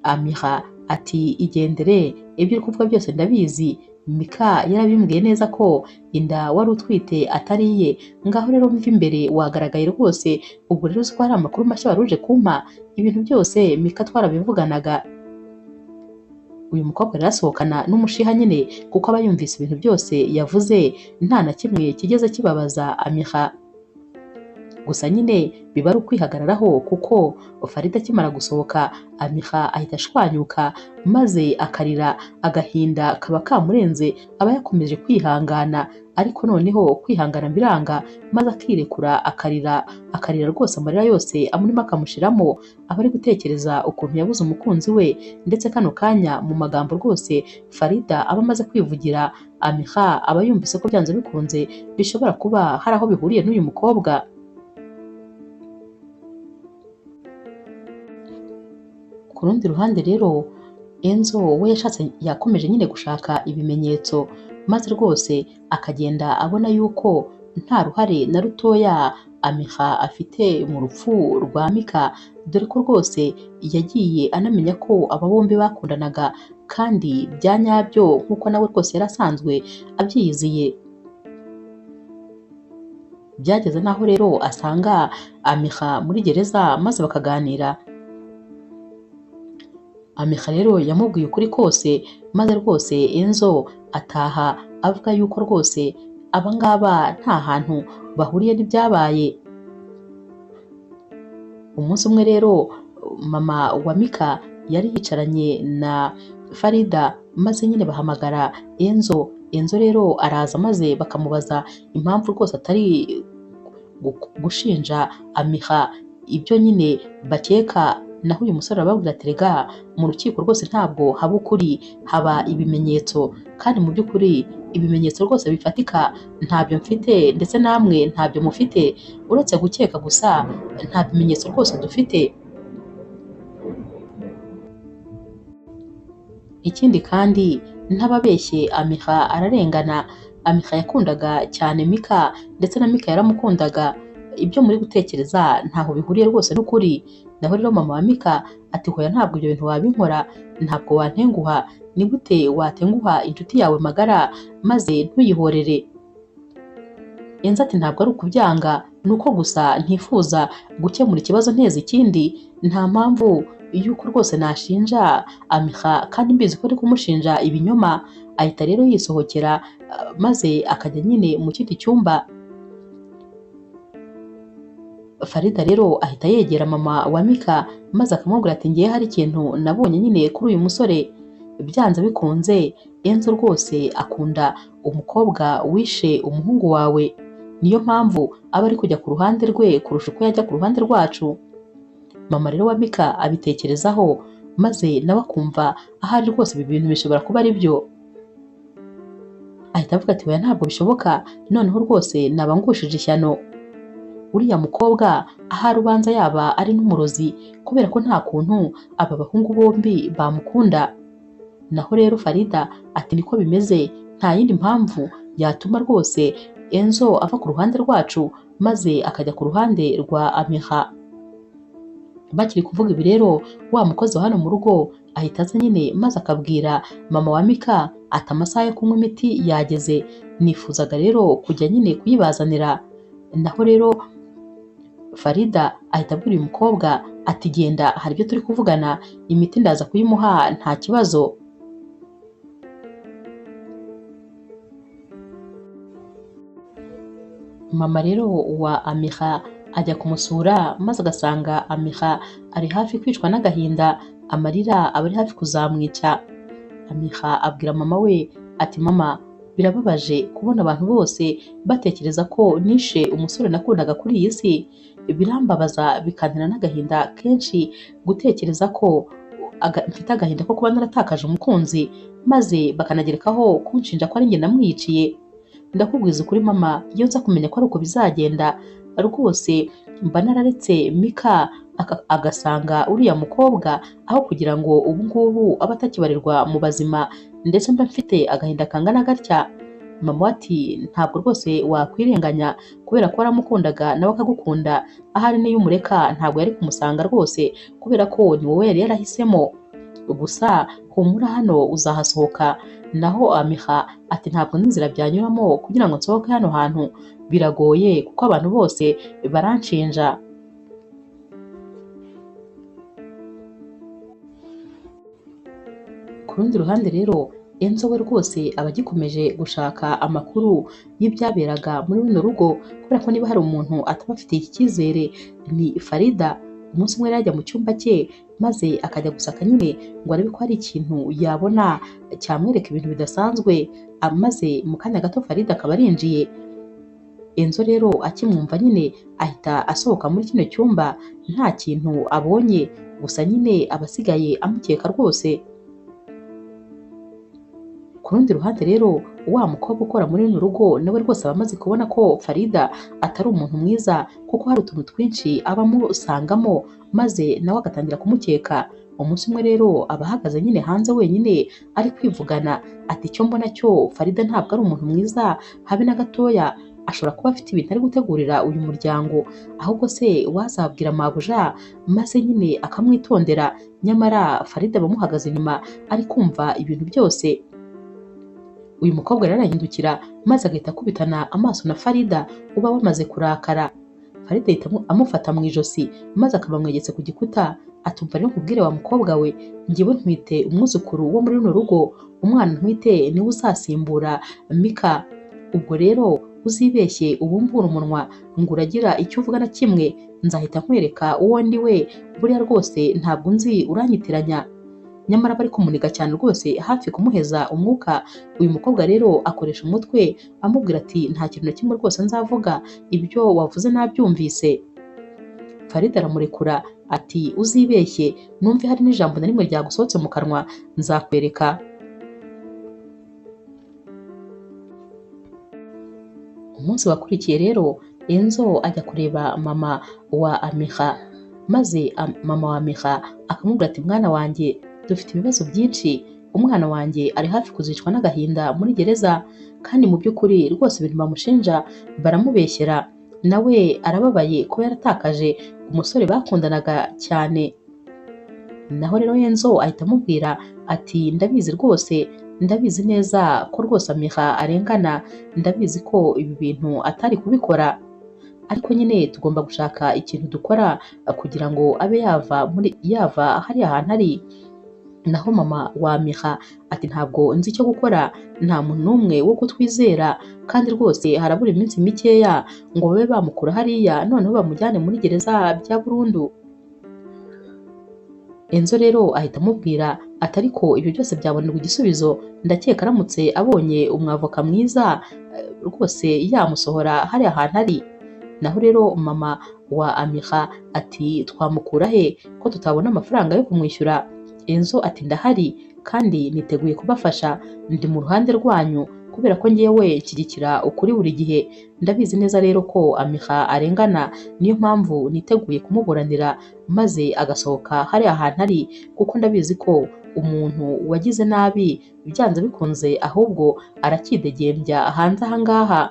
Amira ati igendere, ibyo uri kuvuga byose ndabizi, Mika yarabimbwiye neza ko inda wari utwite atari iye. Ngaho rero mva imbere, wagaragaye rwose. Ubwo rero uzi ko hari amakuru mashya wari uje kumpa, ibintu byose Mika twarabivuganaga. uyu mukobwa rero asohokana n'umushiha nyine kuko aba yumvise ibintu byose yavuze nta na kimwe kigeze kibabaza Amira. Gusa nyine biba ari ukwihagararaho kuko Farida akimara gusohoka Amira ahita ashwanyuka maze akarira, agahinda kaba kamurenze, aba yakomeje kwihangana ariko noneho kwihangana biranga maze akirekura akarira rwose amarira yose amurimo akamushiramo, aba ari gutekereza ukuntu yabuze umukunzi we, ndetse kano kanya mu magambo rwose Farida aba amaze kwivugira Amira aba yumvise ko byanze bikunze bishobora kuba hari aho bihuriye n'uyu mukobwa. Ku rundi ruhande rero Enzo we yakomeje nyine gushaka ibimenyetso maze rwose akagenda abona yuko nta ruhare na rutoya Amira afite mu rupfu rwa Mika, dore ko rwose yagiye anamenya ko aba bombi bakundanaga kandi bya nyabyo nk'uko nawe rwose yari asanzwe abyiyiziye. Byageze naho rero asanga Amira muri gereza maze bakaganira. Amira rero yamubwiye ukuri kose maze rwose Enzo ataha avuga yuko rwose abangaba nta hantu bahuriye n'ibyabaye. Umunsi umwe rero mama wa Mika yari yicaranye na Farida maze nyine bahamagara Enzo. Enzo rero araza maze bakamubaza impamvu rwose atari gushinja Amira ibyo nyine bakeka, naho uyu musore arababwira ati rega mu rukiko rwose ntabwo haba ukuri, haba ibimenyetso, kandi mu by'ukuri ibimenyetso rwose bifatika ntabyo mfite ndetse namwe ntabyo mufite, uretse gukeka gusa nta bimenyetso rwose dufite. Ikindi kandi ntababeshye Amira ararengana. Amira yakundaga cyane Mika ndetse na Mika yaramukundaga. Ibyo muri gutekereza ntaho bihuriye rwose n'ukuri. Naho rero mama wa Mika ati hoya ntabwo ibyo bintu wabinkora, ntabwo wantenguha, ni gute watenguha inshuti yawe magara maze ntuyihorere? Enzo ati ntabwo ari ukubyanga, ni uko gusa ntifuza gukemura ikibazo nteza ikindi, nta mpamvu yuko rwose nashinja Amira kandi mbizi ko ari kumushinja ibinyoma. Ahita rero yisohokera maze akajya nyine mu kindi cyumba. Farida rero ahita yegera mama wa Mika maze akamubwira ati ngiye hari ikintu nabonye nyine kuri uyu musore, byanze bikunze Enzo rwose akunda umukobwa wishe umuhungu wawe, niyo mpamvu aba ari kujya ku ruhande rwe kurusha uko yajya ku ruhande rwacu. Mama rero wa Mika abitekerezaho maze nawe akumva ahari rwose ibi bintu bishobora kuba ari byo. Ahita avuga ati oya ntabwo bishoboka, noneho rwose naba ngushije ishyano. Uriya mukobwa ahari ubanza yaba ari n'umurozi, kubera ko nta kuntu aba bahungu bombi bamukunda. Naho rero Farida ati niko bimeze, nta yindi mpamvu yatuma rwose Enzo ava ku ruhande rwacu maze akajya ku ruhande rwa Amira. Bakiri kuvuga ibi rero wa mukozi wa hano mu rugo ahita aza nyine maze akabwira mama wa Mika ati amasaha yo kunywa imiti yageze, nifuzaga rero kujya nyine kuyibazanira. Naho rero Farida ahita abwira uyu mukobwa ati genda hari ibyo turi kuvugana, imiti ndaza kuyimuha nta kibazo. Mama rero wa Amira ajya kumusura maze agasanga Amira ari hafi kwicwa n'agahinda, amarira aba ari hafi kuzamwica. Amira abwira mama we ati mama, birababaje kubona abantu bose batekereza ko nishe umusore nakundaga kuri iyi si. Birambabaza bikantera n'agahinda kenshi gutekereza ko mfite agahinda ko kuba naratakaje umukunzi, maze bakanagerekaho kunshinja ko ari njye namwiciye. Ndakubwiza ukuri mama, iyo nza kumenya ko ari uko bizagenda rwose mba nararetse Mika agasanga uriya mukobwa, aho kugira ngo ubu ngubu aba atakibarirwa mu bazima ndetse mba mfite agahinda kangana gatya. Mama ati ntabwo rwose wakwirenganya kubera ko waramukundaga nawe akagukunda, ahari niyo umureka ntabwo yari kumusanga rwose kubera ko ni wowe yari yarahisemo. Gusa humura hano uzahasohoka. Naho Amira ati ntabwo n'inzira byanyuramo kugira ngo nsohoke hano hantu, biragoye kuko abantu bose baranshinja. Ku Ku rundi ruhande rero Enzo we rwose aba agikomeje gushaka amakuru y'ibyaberaga muri runo rugo, kubera ko niba hari umuntu ataba afitiye iki cyizere ni Farida. Umunsi umwe yari yajya mu cyumba cye maze akajya gusaka nyine ngo arebe ko hari ikintu yabona cyamwereka ibintu bidasanzwe, maze mu kanya gato Farida akaba arinjiye. Enzo rero akimwumva nyine ahita asohoka muri kino cyumba nta kintu abonye, gusa nyine aba asigaye amukeka rwose. Ku rundi ruhande rero wa mukobwa ukora muri runo rugo nawe rwose aba amaze kubona ko Farida atari umuntu mwiza, kuko hari utuntu twinshi aba amusangamo maze nawe agatangira kumukeka. Umunsi umwe rero aba ahagaze nyine hanze wenyine ari kwivugana ati icyo mbona cyo Farida ntabwo ari umuntu mwiza habe na gatoya, ashobora kuba afite ibintu ari gutegurira uyu muryango, ahubwo se wazabwira mabuja maze nyine akamwitondera. Nyamara Farida aba amuhagaze inyuma ari kumva ibintu byose. Uyu mukobwa rero arahindukira maze agahita akubitana amaso na Farida uba wamaze kurakara. Farida ahita amufata mu ijosi maze akaba amwegetse ku gikuta. Atumva rero nkubwire wa mukobwa we, njyewe ntwite umwuzukuru wo muri runo rugo, umwana ntwite niwe uzasimbura Mika. Ubwo rero uzibeshye ubumbura umunwa ngo uragira icyo uvuga na kimwe, nzahita nkwereka uwo ndi we. Buriya rwose ntabwo nzi uranyitiranya. Nyamara bari kumuniga cyane rwose hafi kumuheza umwuka. Uyu mukobwa rero akoresha umutwe amubwira ati nta kintu na kimwe rwose nzavuga, ibyo wavuze nabyumvise. Farida aramurekura ati uzibeshye numve hari n'ijambo na rimwe ryagusohotse mu kanwa nzakwereka. Umunsi wakurikiye rero Enzo ajya kureba mama wa Amiha, maze mama wa Amiha akamubwira ati mwana wanjye dufite ibibazo byinshi, umwana wanjye ari hafi kuzicwa n'agahinda muri gereza, kandi mu by'ukuri rwose ibintu bamushinja baramubeshyera, nawe arababaye kuba yaratakaje umusore bakundanaga cyane. Naho rero Enzo ahita amubwira ati ndabizi rwose, ndabizi neza ko rwose Amiha arengana, ndabizi ko ibi bintu atari kubikora, ariko nyine tugomba gushaka ikintu dukora kugira ngo abe yava hariya hantu ari. Naho mama wa Amiha ati ntabwo nzi icyo gukora, nta muntu n'umwe wo kutwizera, kandi rwose harabura iminsi mikeya ngo babe bamukura hariya noneho bamujyane muri gereza bya burundu. Enzo rero ahita amubwira ati ariko ibyo byose byabonerwa igisubizo, ndakeka aramutse abonye umwavoka mwiza rwose yamusohora hariya hantu ari. Naho rero mama wa Amiha ati twamukura he ko tutabona amafaranga yo kumwishyura? Enzo ati ndahari kandi niteguye kubafasha, ndi mu ruhande rwanyu kubera ko ngewe nshyigikira ukuri buri gihe. Ndabizi neza rero ko Amiha arengana, niyo mpamvu niteguye kumuburanira maze agasohoka hariya hantu ari, kuko ndabizi ko umuntu wagize nabi byanze bikunze ahubwo arakidegembya hanze aha ngaha.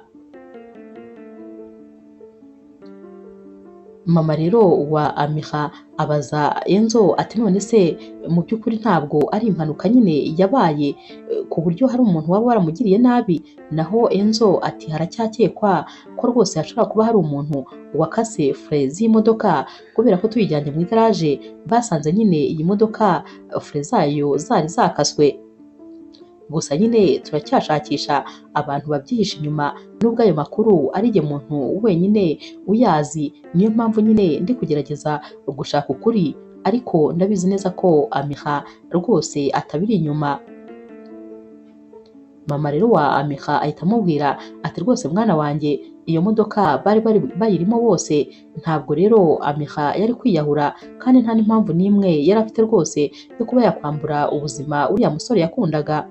Mama rero wa Amiha abaza Enzo ati none se mu by'ukuri ntabwo ari impanuka nyine yabaye ku buryo hari umuntu waba waramugiriye nabi? Naho Enzo ati haracyakekwa ko rwose hashobora kuba hari umuntu wakase fure z'imodoka, kubera ko tuyijyanye mu igaraje basanze nyine iyi modoka fure zayo zari zakaswe. Gusa nyine turacyashakisha abantu babyihishe inyuma, nubwo ayo makuru ari jye muntu wenyine uyazi, niyo mpamvu nyine ndi kugerageza gushaka ukuri, ariko ndabizi neza ko Amiha rwose atabiri inyuma. Mama rero wa Amiha ahita amubwira ati rwose mwana wanjye, iyo modoka bari bayirimo bose, ntabwo rero Amiha yari kwiyahura, kandi nta n'impamvu n'imwe yari afite rwose yo kuba yakwambura ubuzima uriya musore yakundaga.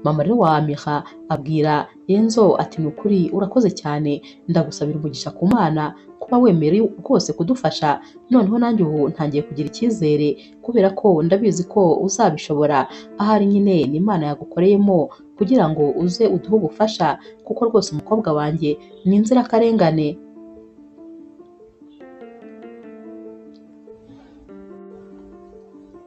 Mama rero wa Amiha abwira Enzo ati ni ukuri urakoze cyane, ndagusabira umugisha ku Mana kuba wemereye rwose kudufasha, noneho nanjye ubu ntangiye kugira icyizere kubera ko ndabizi ko uzabishobora. Ahari nyine ni Imana yagukoreyemo kugira ngo uze uduhe ubufasha, kuko rwose umukobwa wanjye ni inzirakarengane.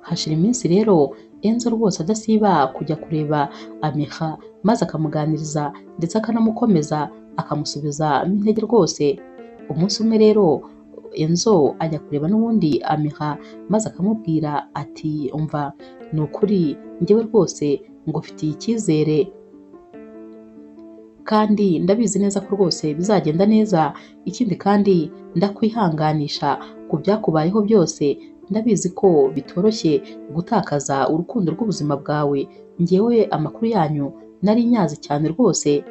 Hashira iminsi rero Enzo rwose adasiba kujya kureba Amiha maze akamuganiriza ndetse akanamukomeza akamusubiza intege rwose. Umunsi umwe rero Enzo ajya kureba n'ubundi Amiha maze akamubwira ati umva ni ukuri njyewe rwose ngufitiye icyizere kandi ndabizi neza ko rwose bizagenda neza, ikindi kandi ndakwihanganisha ku byakubayeho byose, ndabizi ko bitoroshye gutakaza urukundo rw'ubuzima bwawe, njyewe amakuru yanyu nari nyazi cyane rwose.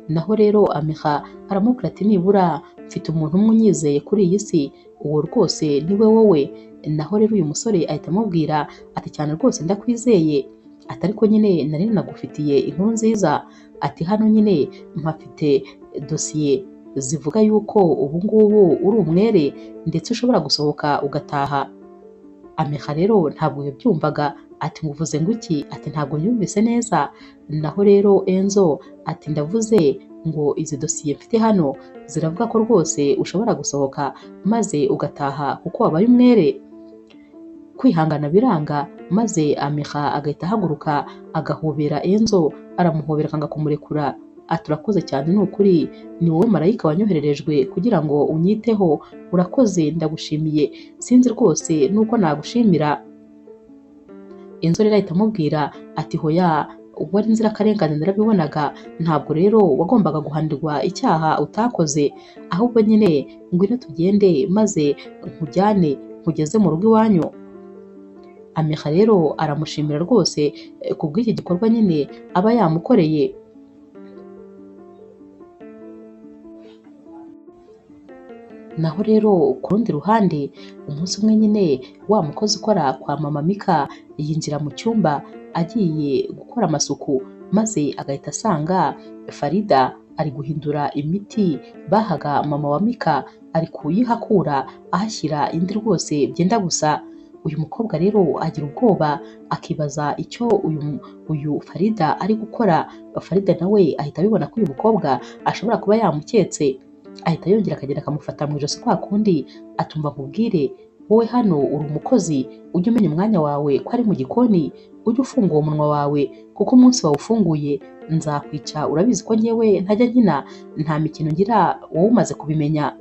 Naho rero Amiha aramubwira ati nibura mfite umuntu umwe unyizeye kuri iyi si, uwo rwose niwe wowe. Naho rero uyu musore ahita amubwira ati cyane rwose ndakwizeye, ati ariko nyine nari nagufitiye inkuru nziza, ati hano nyine mpafite dosiye zivuga yuko ubu ngubu uri umwere ndetse ushobora gusohoka ugataha. Amiha rero ntabwo yabyumvaga, ati nguvuze ngo iki? Ati ntabwo yumvise neza. Naho rero Enzo ati ndavuze ngo izi dosiye mfite hano ziravuga ko rwose ushobora gusohoka maze ugataha kuko wabaye umwere. Kwihangana biranga maze Amiha agahita ahaguruka agahobera Enzo, aramuhobera akanga kumurekura, ati urakoze cyane ni ukuri, ni wowe marayika wanyohererejwe kugira ngo unyiteho, urakoze ndagushimiye, sinzi rwose nuko nagushimira. Enzo rero ahita amubwira ati hoya wari inzirakarengane narabibonaga, ntabwo rero wagombaga guhanirwa icyaha utakoze, ahubwo nyine ngwino tugende maze nkujyane nkugeze mu rugo iwanyu. Amiha rero aramushimira rwose ku bw'iki gikorwa nyine aba yamukoreye. Naho rero ku rundi ruhande umunsi umwe nyine wa mukozi ukora kwa mama Mika yinjira mu cyumba agiye gukora amasuku, maze agahita asanga Farida ari guhindura imiti bahaga mama wa Mika, ari kuyihakura ahashyira indi rwose byenda gusa. Uyu mukobwa rero agira ubwoba akibaza icyo uyu Farida ari gukora. Farida nawe ahita abibona ko uyu mukobwa ashobora kuba yamuketse, ahita yongera akagenda akamufata mu ijosi kwa kundi, atumva nkubwire wowe hano uri umukozi, ujye umenya umwanya wawe ko ari mu gikoni, ujye ufunga uwo munwa wawe kuko umunsi wawufunguye nzakwica, urabizi ko njyewe ntajya nkina, nta mikino ngira wowe umaze kubimenya.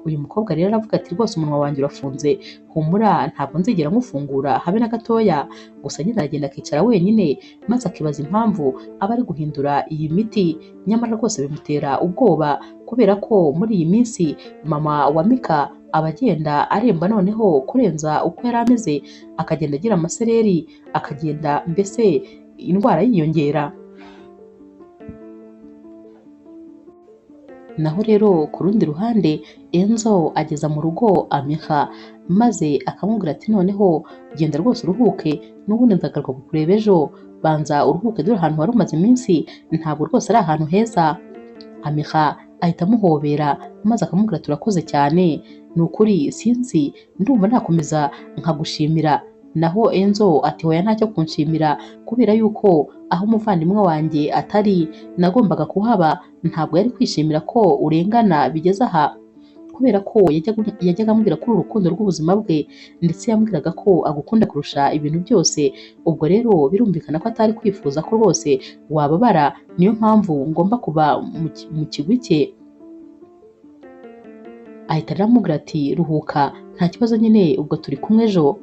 Uyu mukobwa rero aravuga ati rwose umunwa wanjye urafunze, humura ntabwo nzigera nkufungura habe na gatoya. Gusa nyine aragenda akicara wenyine maze akibaza impamvu aba ari guhindura iyi miti, nyamara rwose bimutera ubwoba kubera ko muri iyi minsi mama wa Mika aba agenda aremba noneho kurenza uko yari ameze, akagenda agira amasereri, akagenda mbese indwara yiyongera. Naho rero ku rundi ruhande Enzo ageza mu rugo Amiha maze akamubwira ati noneho genda rwose uruhuke, n'ubundi nzagaruka kukureba ejo, banza uruhuke dore ahantu wari umaze iminsi ntabwo rwose ari ahantu heza. Amiha ahita amuhobera maze akamubwira turakoze cyane, ni ukuri sinzi ndumva nakomeza nkagushimira. Naho Enzo ati hoya ntacyo kunshimira kubera yuko aho umuvandimwe wanjye atari nagombaga kuhaba, ntabwo yari kwishimira ko urengana bigeze aha, kubera ko yajyaga amubwira ko uri urukundo rw'ubuzima bwe ndetse yambwiraga ko agukunda kurusha ibintu byose. Ubwo rero birumvikana ko atari kwifuza ko rwose wababara, niyo mpamvu ngomba kuba mu kigwi cye. Ahita aramubwira ati ruhuka nta kibazo nyine ubwo turi kumwe ejo.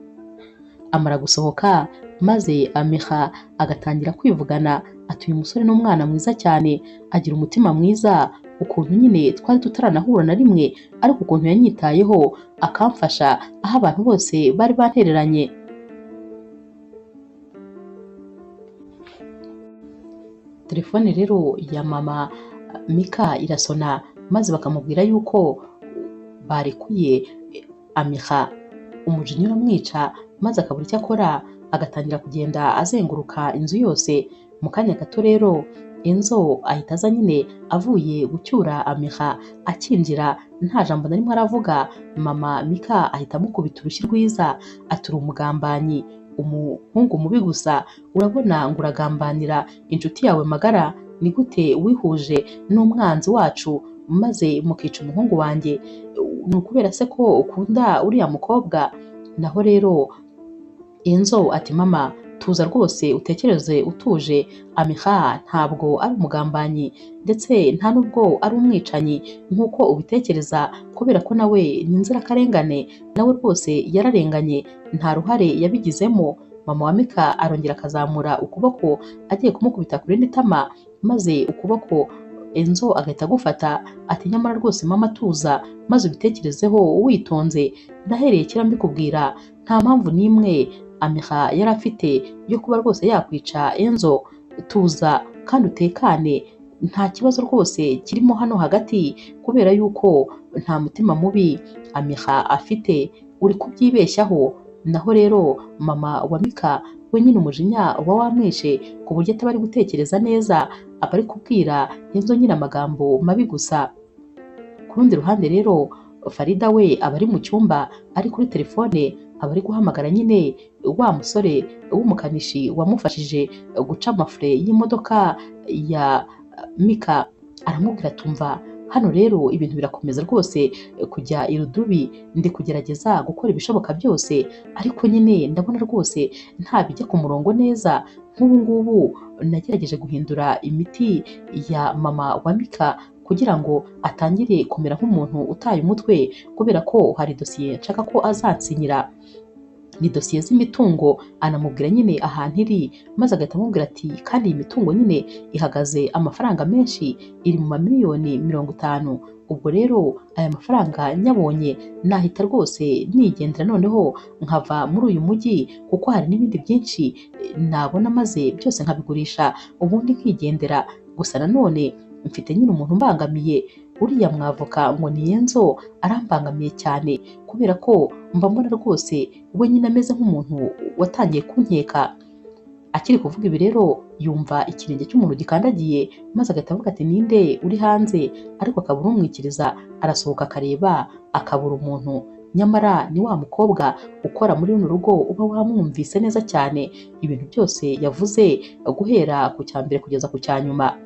Amara gusohoka maze Amiha agatangira kwivugana ati uyu musore ni umwana mwiza cyane, agira umutima mwiza, ukuntu nyine twari tutaranahura na rimwe ariko ukuntu yanyitayeho akamfasha aho abantu bose bari bantereranye. Telefone rero ya mama Mika irasona maze bakamubwira yuko barekuye Amiha, umujinya uramwica maze akabura icyo akora, agatangira kugenda azenguruka inzu yose. Mu kanya gato rero Enzo ahita aza nyine avuye gucyura Amiha, akinjira nta jambo na rimwe aravuga, mama Mika ahita amukubita urushyi rwiza ati uri umugambanyi, umuhungu mubi gusa, urabona ngo uragambanira inshuti yawe magara, ni gute wihuje n'umwanzi wacu maze mukica umuhungu wanjye? Ni ukubera se ko ukunda uriya mukobwa? Naho rero Enzo ati mama tuza rwose utekereze utuje, Amiha ntabwo ari umugambanyi ndetse nta nubwo ari umwicanyi nk'uko ubitekereza, kubera ko nawe ni inzirakarengane, nawe rwose yararenganye, nta ruhare yabigizemo. Mama wa Mika arongera akazamura ukuboko agiye kumukubita ku rindi tama, maze ukuboko Enzo agahita agufata ati nyamara rwose mama tuza, maze ubitekerezeho witonze, ndahereye kera mbikubwira, nta mpamvu n'imwe Amiha yari afite yo kuba rwose yakwica Enzo. Tuza kandi utekane, nta kibazo rwose kirimo hano hagati, kubera yuko nta mutima mubi Amiha afite, uri kubyibeshyaho. Naho rero mama wa Mika we nyine umujinya uba wamwishe ku buryo ataba ari gutekereza neza, aba ari kubwira Enzo nyine amagambo mabi gusa. Ku rundi ruhande rero Farida we aba ari mu cyumba ari kuri telefone, aba ari guhamagara nyine wa musore w'umukanishi wamufashije guca amafure y'imodoka ya Mika. Aramubwira tumva hano rero ibintu birakomeza rwose kujya irudubi, ndi kugerageza gukora ibishoboka byose, ariko nyine ndabona rwose nta bijya ku murongo neza. Nk'ubu ngubu nagerageje guhindura imiti ya mama wa Mika kugira ngo atangire kumera nk'umuntu utaye umutwe, kubera ko hari dosiye nshaka ko azansinyira, ni dosiye z'imitungo. Anamubwira nyine ahantu iri, maze agahita amubwira ati kandi iyi mitungo nyine ihagaze amafaranga menshi, iri mu mamiliyoni 50. Ubwo rero aya mafaranga nyabonye nahita rwose nigendera noneho nkava muri uyu mujyi, kuko hari n'ibindi byinshi nabona maze byose nkabigurisha ubundi nkigendera. Gusa nanone mfite nyine umuntu mbangamiye, uriya mwavoka ngo ni Enzo arambangamiye cyane, kubera ko mba mbona rwose we nyine ameze nk'umuntu watangiye kunkeka. Akiri kuvuga ibi rero yumva ikirenge cy'umuntu gikandagiye, maze agahita avuga ati ninde uri hanze, ariko akabura umwikiriza. Arasohoka akareba akabura umuntu, nyamara ni wa mukobwa ukora muri runo rugo uba wamwumvise neza cyane ibintu byose yavuze guhera ku cya mbere kugeza ku cya nyuma.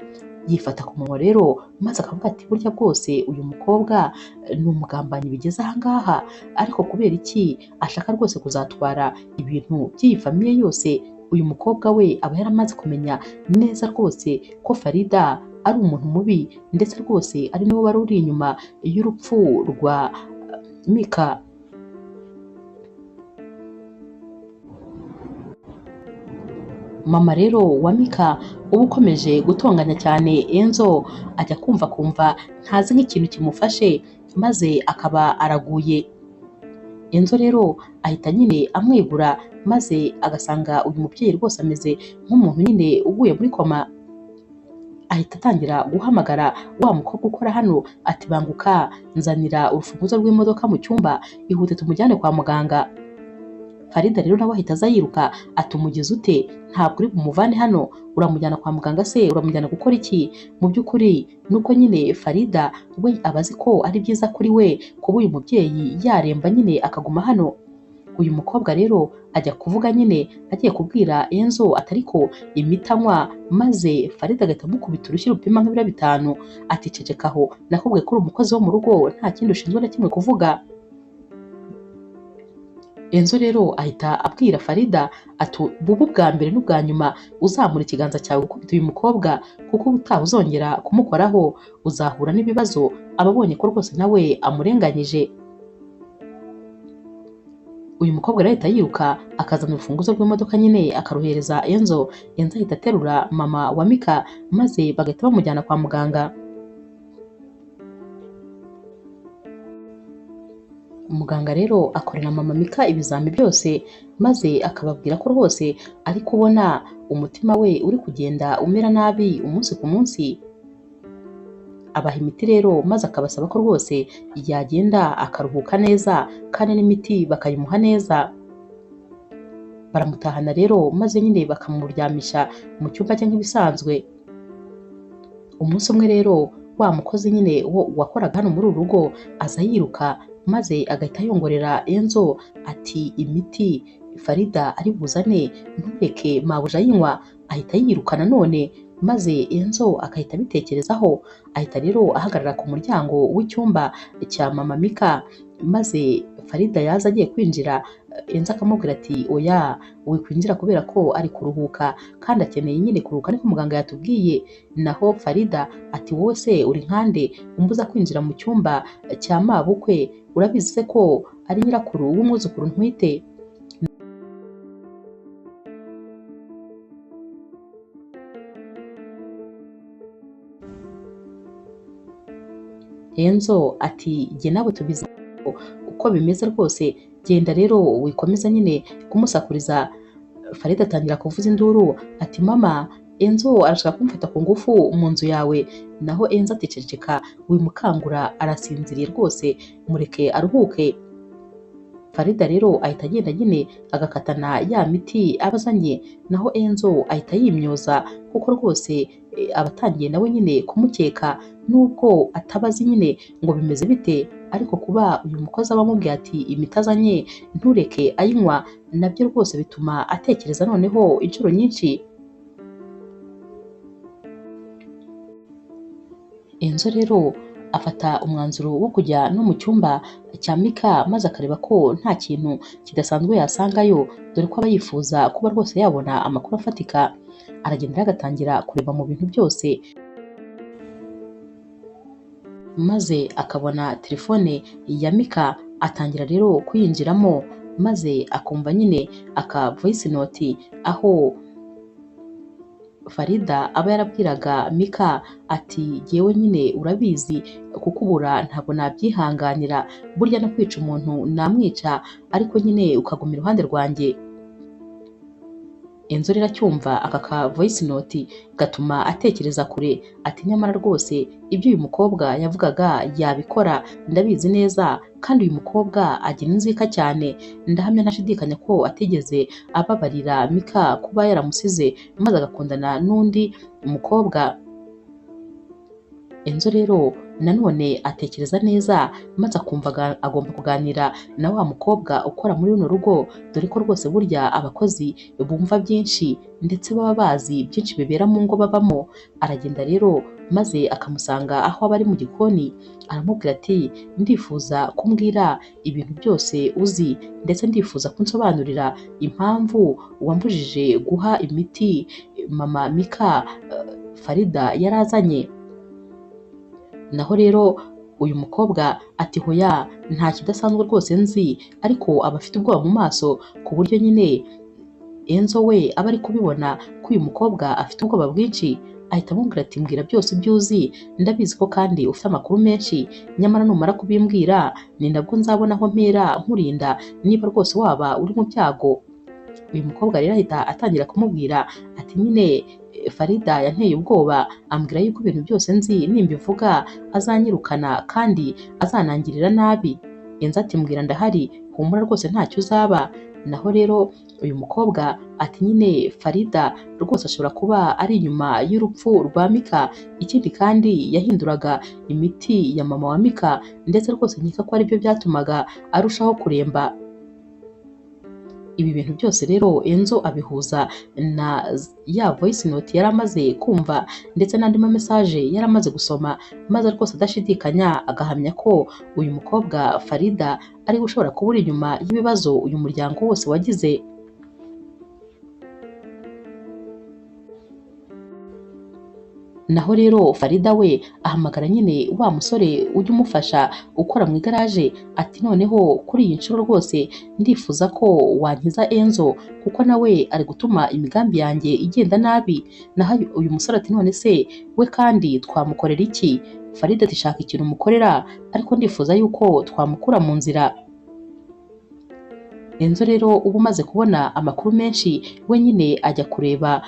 Yifata ku munwa rero, maze akavuga ati burya bwose uyu mukobwa ni umugambanyi bigeze aha ngaha, ariko kubera iki ashaka rwose kuzatwara ibintu by'iyi famiye yose? Uyu mukobwa we aba yaramaze kumenya neza rwose ko Farida ari umuntu mubi, ndetse rwose ari niwe wari uri inyuma y'urupfu rwa Mika. Mama rero wa Mika uba ukomeje gutonganya cyane Enzo, ajya kumva ntazi nk'ikintu kimufashe, maze akaba araguye. Enzo rero ahita nyine amwegura, maze agasanga uyu mubyeyi rwose ameze nk'umuntu nyine uguye muri koma. Ahita atangira guhamagara wa mukobwa ukora hano ati banguka, nzanira urufunguzo rw'imodoka mu cyumba, ihute tumujyane kwa muganga. Farida rero nawe ahita aza yiruka ati umugezi ute, ntabwo uri bumuvane hano, uramujyana kwa muganga se? Uramujyana gukora iki? Mu by'ukuri nuko nyine Farida we abazi ko ari byiza kuri we kuba uyu mubyeyi yaremba nyine akaguma hano. Uyu mukobwa rero ajya kuvuga nyine agiye kubwira Enzo atariko imitanywa, maze Farida agahita amukubita urushyi rupima nk'ibiro 5 ati cecekaho, nakubwiye ko uri umukozi wo mu rugo, nta kindi ushinzwe na kimwe kuvuga. Enzo rero ahita abwira Farida ati bubu bwa mbere n'ubwa nyuma uzamura ikiganza cyawe gukubita uyu mukobwa, kuko ubutaha uzongera kumukoraho uzahura n'ibibazo. Ababonye ko rwose nawe amurenganyije. Uyu mukobwa rero ahita yiruka akazana urufunguzo rw'imodoka nyine akaruhereza Enzo. Enzo ahita aterura mama wa Mika, maze bagahita bamujyana kwa muganga. Umuganga rero akorera mama Mika ibizami byose, maze akababwira ko rwose ari kubona umutima we uri kugenda umera nabi umunsi ku munsi. Abaha imiti rero, maze akabasaba ko rwose yagenda akaruhuka neza, kandi n'imiti bakayimuha neza. Baramutahana rero, maze nyine bakamuryamisha mu cyumba cye nk'ibisanzwe. Umunsi umwe rero wa mukozi nyine wakoraga hano muri uru rugo aza yiruka, maze agahita yongorera Enzo ati imiti Farida ari buzane ntureke mabuja yinywa. Ahita yiruka nanone, maze Enzo agahita abitekerezaho, ahita rero ahagarara ku muryango w'icyumba cya mama Mika, maze Farida yaza agiye kwinjira, Enzo akamubwira ati oya wikwinjira kubera ko ari kuruhuka kandi akeneye nyine kuruhuka niko muganga yatubwiye. Naho Farida ati wowe se uri nkande umbuza kwinjira mu cyumba cya mabukwe, urabizi se ko ari nyirakuru w'umwuzukuru ntwite? Enzo ati jye nawe tubizi uko bimeze rwose, genda rero wikomeza nyine kumusakuriza. Farida atangira kuvuza induru ati mama, Enzo arashaka kumfata ku ngufu mu nzu yawe. Naho Enzo ati ceceka wimukangura, arasinziriye rwose, mureke aruhuke. Farida rero ahita agenda nyine agakatana ya miti abazanye, naho Enzo ahita yimyoza kuko rwose abatangiye nawe nyine kumukeka, nubwo atabazi nyine ngo bimeze bite, ariko kuba uyu mukozi aba amubwiye ati imiti azanye ntureke ayinywa, nabyo rwose bituma atekereza noneho inshuro nyinshi. Enzo rero afata umwanzuro wo kujya no mu cyumba cya Mika maze akareba ko nta kintu kidasanzwe yasangayo, dore ko aba yifuza kuba rwose yabona amakuru afatika. Aragenda agatangira kureba mu bintu byose, maze akabona telefone ya Mika, atangira rero kuyinjiramo, maze akumva nyine aka voice note aho Farida aba yarabwiraga Mika ati yewe nyine urabizi kukubura ntabwo nabyihanganira, burya no kwica umuntu namwica, ariko nyine ukaguma iruhande rwanjye. Enzo rero acyumva aka ka voice note gatuma atekereza kure, ati nyamara rwose ibyo uyu mukobwa yavugaga yabikora, ndabizi neza, kandi uyu mukobwa agira inzika cyane, ndahamya ntashidikanya ko atigeze ababarira Mika kuba yaramusize maze agakundana n'undi mukobwa. Enzo rero nanone atekereza neza, maze akumva agomba kuganira na wa mukobwa ukora muri runo rugo, dore ko rwose burya abakozi bumva byinshi ndetse baba bazi byinshi bibera mu ngo babamo. Aragenda rero maze akamusanga aho aba ari mu gikoni, aramubwira ati ndifuza kumbwira ibintu byose uzi, ndetse ndifuza kunsobanurira impamvu wambujije guha imiti mama Mika Farida yarazanye. Naho rero uyu mukobwa ati hoya nta kidasanzwe rwose nzi, ariko aba afite ubwoba mu maso ku buryo nyine Enzo we aba ari kubibona ko uyu mukobwa afite ubwoba bwinshi. Ahita amubwira ati mbwira byose ibyo uzi, ndabizi ko kandi ufite amakuru menshi, nyamara numara kubimbwira ni nabwo nzabona aho mpera nkurinda niba rwose waba uri mu byago. Uyu mukobwa rero ahita atangira kumubwira ati nyine Farida yanteye ubwoba, ambwira yuko ibintu byose nzi nimbivuga azanyirukana kandi azanangirira nabi. Enzo ati mbwira ndahari, humura rwose ntacyo uzaba. Naho rero uyu mukobwa ati nyine Farida rwose ashobora kuba ari inyuma y'urupfu rwa Mika, ikindi kandi yahinduraga imiti ya mama wa Mika, ndetse rwose nkeka ko aribyo byatumaga arushaho kuremba. Ibi bintu byose rero Enzo abihuza na ya voice note yari amaze kumva ndetse n'andi ma message yari amaze gusoma, maze rwose adashidikanya agahamya ko uyu mukobwa Farida ari gushobora kubura inyuma y'ibibazo uyu muryango wose wagize. Naho rero Farida we ahamagara nyine wa musore ujya umufasha ukora mu igaraje, ati noneho kuri iyi nshuro rwose ndifuza ko wankiza Enzo kuko nawe ari gutuma imigambi yanjye igenda nabi. Naho uyu musore ati none se we kandi twamukorera iki? Farida ati shaka ikintu umukorera, ariko ndifuza yuko twamukura mu nzira. Enzo rero uba umaze kubona amakuru menshi, we nyine ajya kureba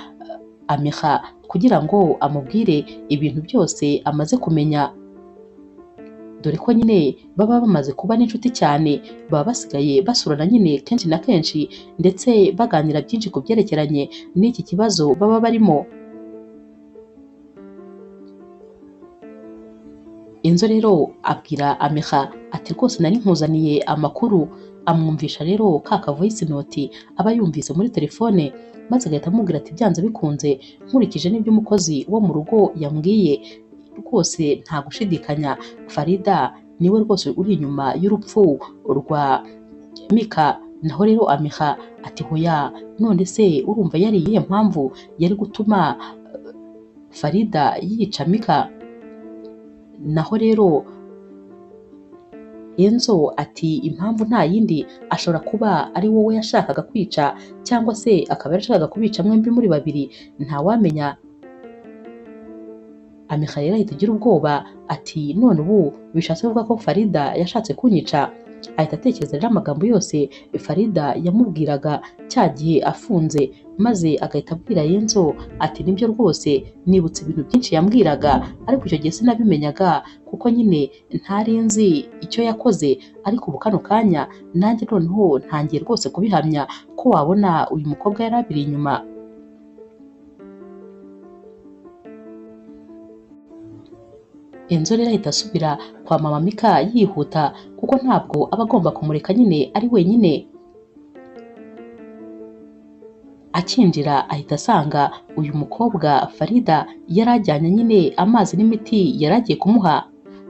Ameha kugira ngo amubwire ibintu byose amaze kumenya, dore ko nyine baba bamaze kuba n'inshuti cyane, baba basigaye basurana nyine kenshi na kenshi, ndetse baganira byinshi ku byerekeranye n'iki kibazo baba barimo. Enzo rero abwira Ameha ati rwose nari nkuzaniye amakuru, amwumvisha rero ka voice note aba yumvise muri telefone, maze agahita amubwira ati byanze bikunze nkurikije n'ibyo umukozi wo mu rugo yambwiye, rwose nta gushidikanya Farida niwe rwose uri inyuma y'urupfu rwa Mika. Naho rero Amiha ati hoya, none se urumva yari iyihe mpamvu yari gutuma Farida yica Mika? Naho rero Enzo ati impamvu nta yindi, ashobora kuba ari wowe yashakaga kwica, cyangwa se akaba yarashakaga kubica mwembi muri babiri, ntawamenya. Amiha rero ahita agira ubwoba ati none ubu bishatse kuvuga ko Farida yashatse kunyica? Ahita atekereza rero amagambo yose Farida yamubwiraga cya gihe afunze, maze agahita abwira Enzo ati nibyo rwose, nibutse ibintu byinshi yambwiraga, ariko icyo gihe sinabimenyaga kuko nyine ntari nzi icyo yakoze, ariko ubu kano kanya nanjye noneho ntangiye rwose kubihamya ko wabona uyu mukobwa yari abiri inyuma. Enzo rero ahita asubira kwa mama Mika yihuta, kuko ntabwo aba agomba kumureka nyine ari wenyine. Akinjira ahita asanga uyu mukobwa Farida yari ajyanye nyine amazi n'imiti yari agiye kumuha.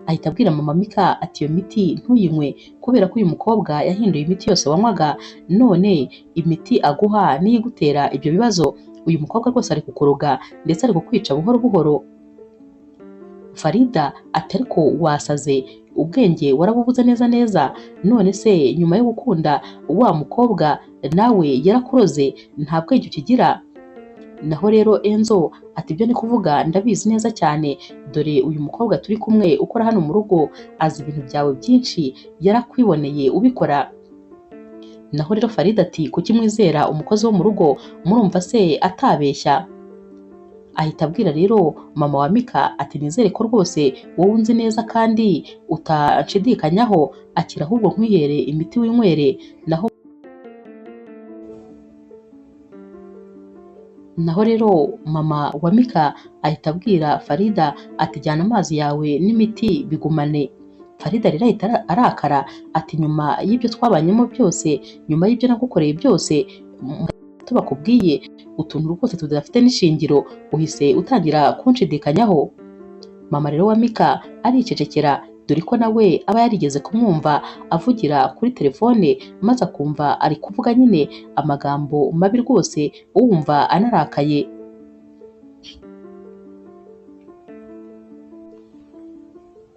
Ahita abwira mama Mika ati iyo miti ntuyinywe, kubera ko uyu mukobwa yahinduye imiti yose wanywaga, none imiti aguha niyo igutera ibyo bibazo. Uyu mukobwa rwose ari kukoroga ndetse ari kukwica buhoro buhoro. Farida ati ariko wasaze, ubwenge warabubuze neza neza, none se nyuma yo gukunda wa mukobwa nawe yarakuroze, nta bwenge ukigira? Naho rero Enzo ati ibyo ni kuvuga ndabizi neza cyane, dore uyu mukobwa turi kumwe ukora hano mu rugo azi ibintu byawe byinshi, yarakwiboneye ubikora. Naho rero Farida ati kuki mwizera umukozi wo mu rugo, murumva se atabeshya? Ahita abwira rero mama wa Mika ati nizere ko rwose wowe unzi neza kandi utanshidikanyaho, akira ahubwo nkwihere imiti winywere. Naho rero mama wa Mika ahita abwira Farida ati jyana amazi yawe n'imiti bigumane. Farida rero ahita arakara ati nyuma y'ibyo twabanyemo byose, nyuma y'ibyo nagukoreye byose, tubakubwiye utuntu rwose tudafite n'ishingiro, uhise utangira kunshidikanyaho. Mama rero wa Mika aricecekera, dore ko nawe aba yarigeze kumwumva avugira kuri telefone, maze akumva ari kuvuga nyine amagambo mabi rwose, uwumva anarakaye.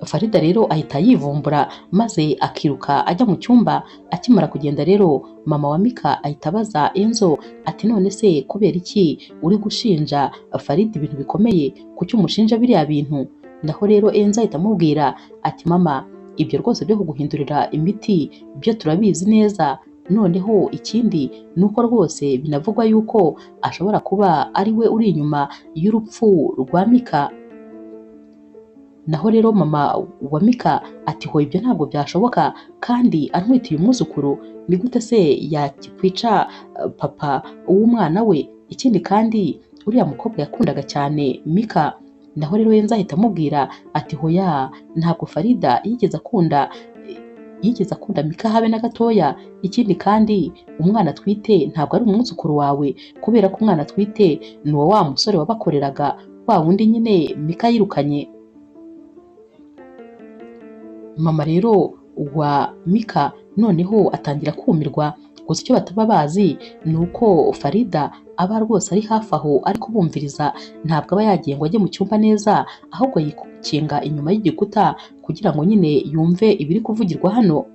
Farida rero ahita yivumbura maze akiruka ajya mu cyumba. Akimara kugenda rero mama wa Mika ahita abaza Enzo ati none se kubera iki uri gushinja Farida ibintu bikomeye, kuki umushinja biriya bintu? Naho rero Enzo ahita amubwira ati mama, ibyo rwose byo kuguhindurira imiti byo turabizi neza, noneho ikindi nuko rwose binavugwa yuko ashobora kuba ari we uri inyuma y'urupfu rwa Mika. Naho rero mama wa Mika ati ho ibyo ntabwo byashoboka, kandi antwitiye umwuzukuru, ni gute se yakwica papa w'umwana we? Ikindi kandi uriya mukobwa yakundaga cyane Mika. Naho rero Enzo ahita amubwira ati hoya, ntabwo Farida yigeze akunda Mika habe na gatoya. Ikindi kandi umwana atwite ntabwo ari umwuzukuru wawe, kubera ko umwana atwite ni wa musore wabakoreraga, wa wundi nyine Mika yirukanye. Mama rero wa Mika noneho atangira kumirwa, gusa icyo bataba bazi ni uko Farida aba rwose ari hafi aho ari kubumviriza, ntabwo aba yagiye ngo ajye mu cyumba neza, ahubwo yikinga inyuma y'igikuta kugira ngo nyine yumve ibiri kuvugirwa hano.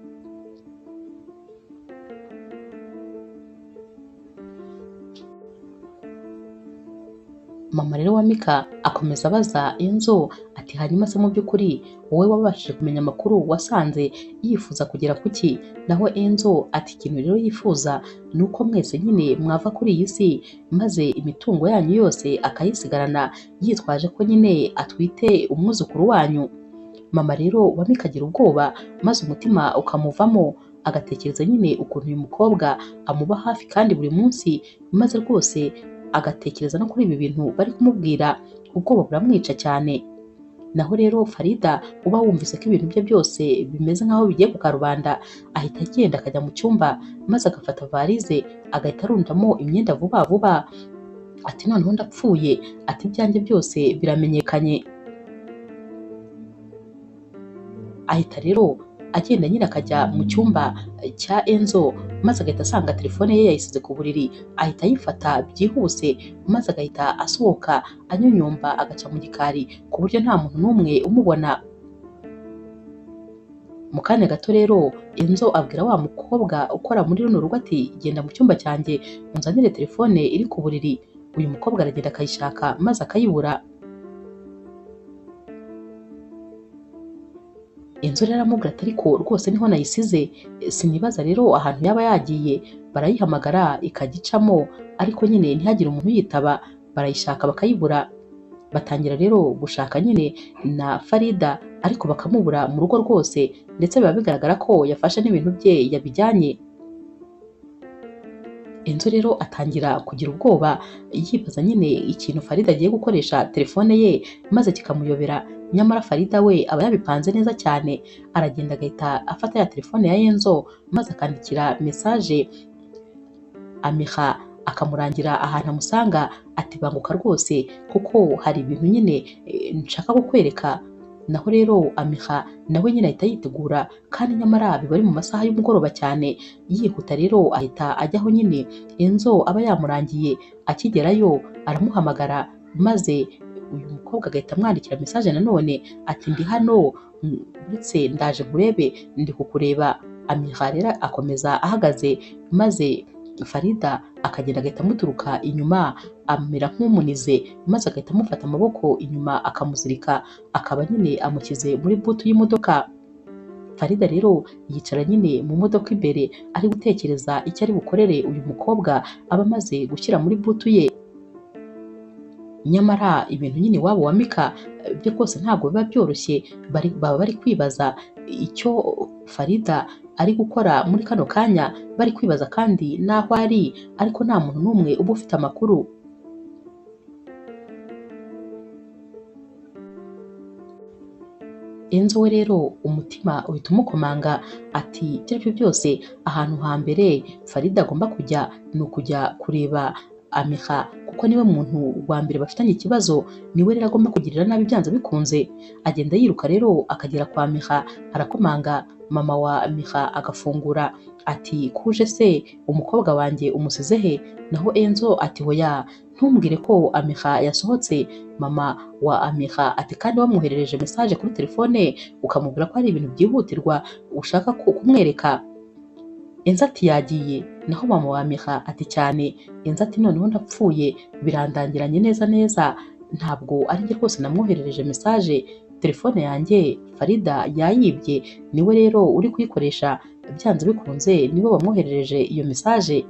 Mama rero wa Mika akomeza abaza Enzo ati hanyuma se mu by'ukuri wowe wabashije kumenya amakuru wasanze yifuza kugera kuki? Naho Enzo ati ikintu rero yifuza ni uko mwese nyine mwava kuri iyi si, maze imitungo yanyu yose akayisigarana, yitwaje ko nyine atwite umwuzukuru wanyu. Mama rero wa Mika agira ubwoba, maze umutima ukamuvamo, agatekereza nyine ukuntu uyu mukobwa amuba hafi kandi buri munsi, maze rwose agatekereza no kuri ibi bintu bari kumubwira, ubwoba buramwica cyane. naho rero Farida uba wumvise ko ibintu bye byose bimeze nk'aho bigiye ku karubanda, ahita agenda akajya mu cyumba maze agafata varize agahita arundamo imyenda vuba vuba, ati noneho ndapfuye, ati ibyanjye byose biramenyekanye. Ahita rero agenda nyine akajya mu cyumba cya Enzo maze agahita asanga telefone ye yayisize ku buriri, ahita ayifata byihuse maze agahita asohoka anyunyumba agaca mu gikari ku buryo nta muntu n'umwe umubona. Mu kanya gato rero Enzo abwira wa mukobwa ukora muri runo rugo ati genda mu cyumba cyanjye unzanire telefone iri ku buriri. Uyu mukobwa aragenda akayishaka maze akayibura. Enzo rero aramubwira ati ariko rwose niho nayisize, sinibaza rero ahantu yaba yagiye. Barayihamagara ikajya icamo ariko nyine ntihagire umuntu uyitaba, barayishaka bakayibura. Batangira rero gushaka nyine na Farida ariko bakamubura mu rugo rwose, ndetse biba bigaragara ko yafashe n'ibintu bye yabijyanye. Enzo rero atangira kugira ubwoba yibaza nyine ikintu Farida agiye gukoresha telefone ye maze kikamuyobera, nyamara Farida we aba yabipanze neza cyane. Aragenda agahita afata ya telefone ya Enzo maze akandikira message Amiha akamurangira ahantu amusanga, ati banguka rwose kuko hari ibintu nyine nshaka kukwereka. Naho rero Amiha nawe nyine ahita yitegura, kandi nyamara biba ari mu masaha y'umugoroba cyane. Yihuta rero ahita ajyaho nyine Enzo aba yamurangiye. Akigerayo aramuhamagara maze uyu mukobwa agahita amwandikira message nanone ati ndi hano ndetse ndaje nkurebe, ndi kukureba. Amiha rero akomeza ahagaze maze Farida akagenda agahita amuturuka inyuma amera nk'umunize maze agahita amufata amaboko inyuma akamuzirika, akaba nyine amukize muri butu y'imodoka. Farida rero yicara nyine mu modoka imbere ari gutekereza icyo ari bukorere uyu mukobwa aba amaze gushyira muri butu ye. Nyamara ibintu nyine iwabo wa Mika byo rwose ntabwo biba byoroshye, baba bari kwibaza icyo Farida ari gukora muri kano kanya, bari kwibaza kandi n'aho ari, ariko nta muntu n'umwe uba ufite amakuru. Enzo we rero umutima uhita umukomanga ati ibyo aribyo byose ahantu hambere Farida agomba kujya ni ukujya kureba Amiha, kuko niwe muntu wa mbere bafitanye ikibazo, niwe rero agomba kugirira nabi byanze bikunze. Agenda yiruka rero akagera kwa Amiha, arakomanga. Mama wa Amiha agafungura ati kuje se, umukobwa wanjye umusize he? Naho Enzo ati hoya, ntumbwire ko Amiha yasohotse. Mama wa Amiha ati kandi wamwoherereje message kuri telefone ukamubwira ko hari ibintu byihutirwa ushaka kumwereka? Enzo ati yagiye. Naho mama wa Amiha ati cyane. Enzo ati noneho ndapfuye, birandangiranye neza neza, ntabwo ari njye rwose namwoherereje message, telefone yanjye Farida yayibye, niwe rero uri kuyikoresha, byanze bikunze niwe wamwoherereje iyo message.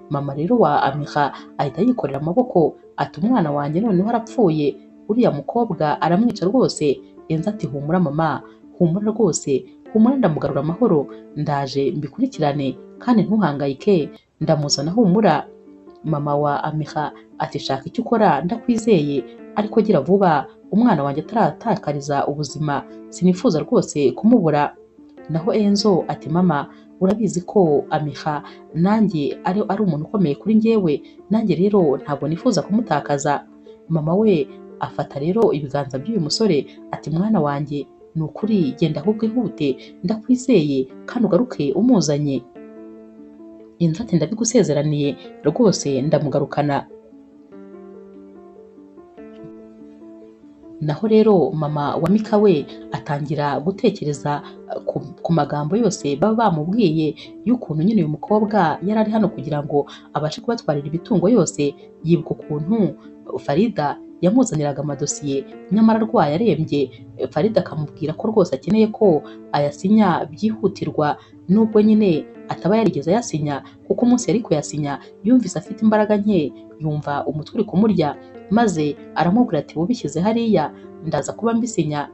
Mama rero wa Amiha ahita yikorera amaboko ati umwana wanjye noneho arapfuye, uriya mukobwa aramwica rwose. Enzo ati humura mama, humura rwose, humura ndamugarura amahoro, ndaje mbikurikirane kandi ntuhangayike, ndamuzana humura. Mama wa Amiha ati shaka icyo ukora ndakwizeye, ariko gira vuba, umwana wanjye ataratakariza ubuzima, sinifuza rwose kumubura. Naho Enzo ati mama urabizi ko Amiha nanjye ari umuntu ukomeye kuri njyewe, nanjye rero ntabwo nifuza kumutakaza. Mama we afata rero ibiganza by'uyu musore ati mwana wanjye ni ukuri genda ahubwo ihute, ndakwizeye kandi ugaruke umuzanye. Enzo ati ndabigusezeraniye rwose ndamugarukana. Naho rero mama wa Mika we atangira gutekereza ku magambo yose baba bamubwiye y'ukuntu nyine uyu mukobwa yari ari hano kugira ngo abashe kubatwarira ibitungo yose. Yibuka ukuntu Farida yamuzaniraga amadosiye nyamara arwaye arembye, Farida akamubwira ko rwose akeneye ko ayasinya byihutirwa, nubwo nyine ataba yarigeze ayasinya, kuko umunsi yari kuyasinya yumvise afite imbaraga nke, yumva umutwe uri kumurya, maze aramubwira ati ubishyize hariya ndaza kuba mbisinya.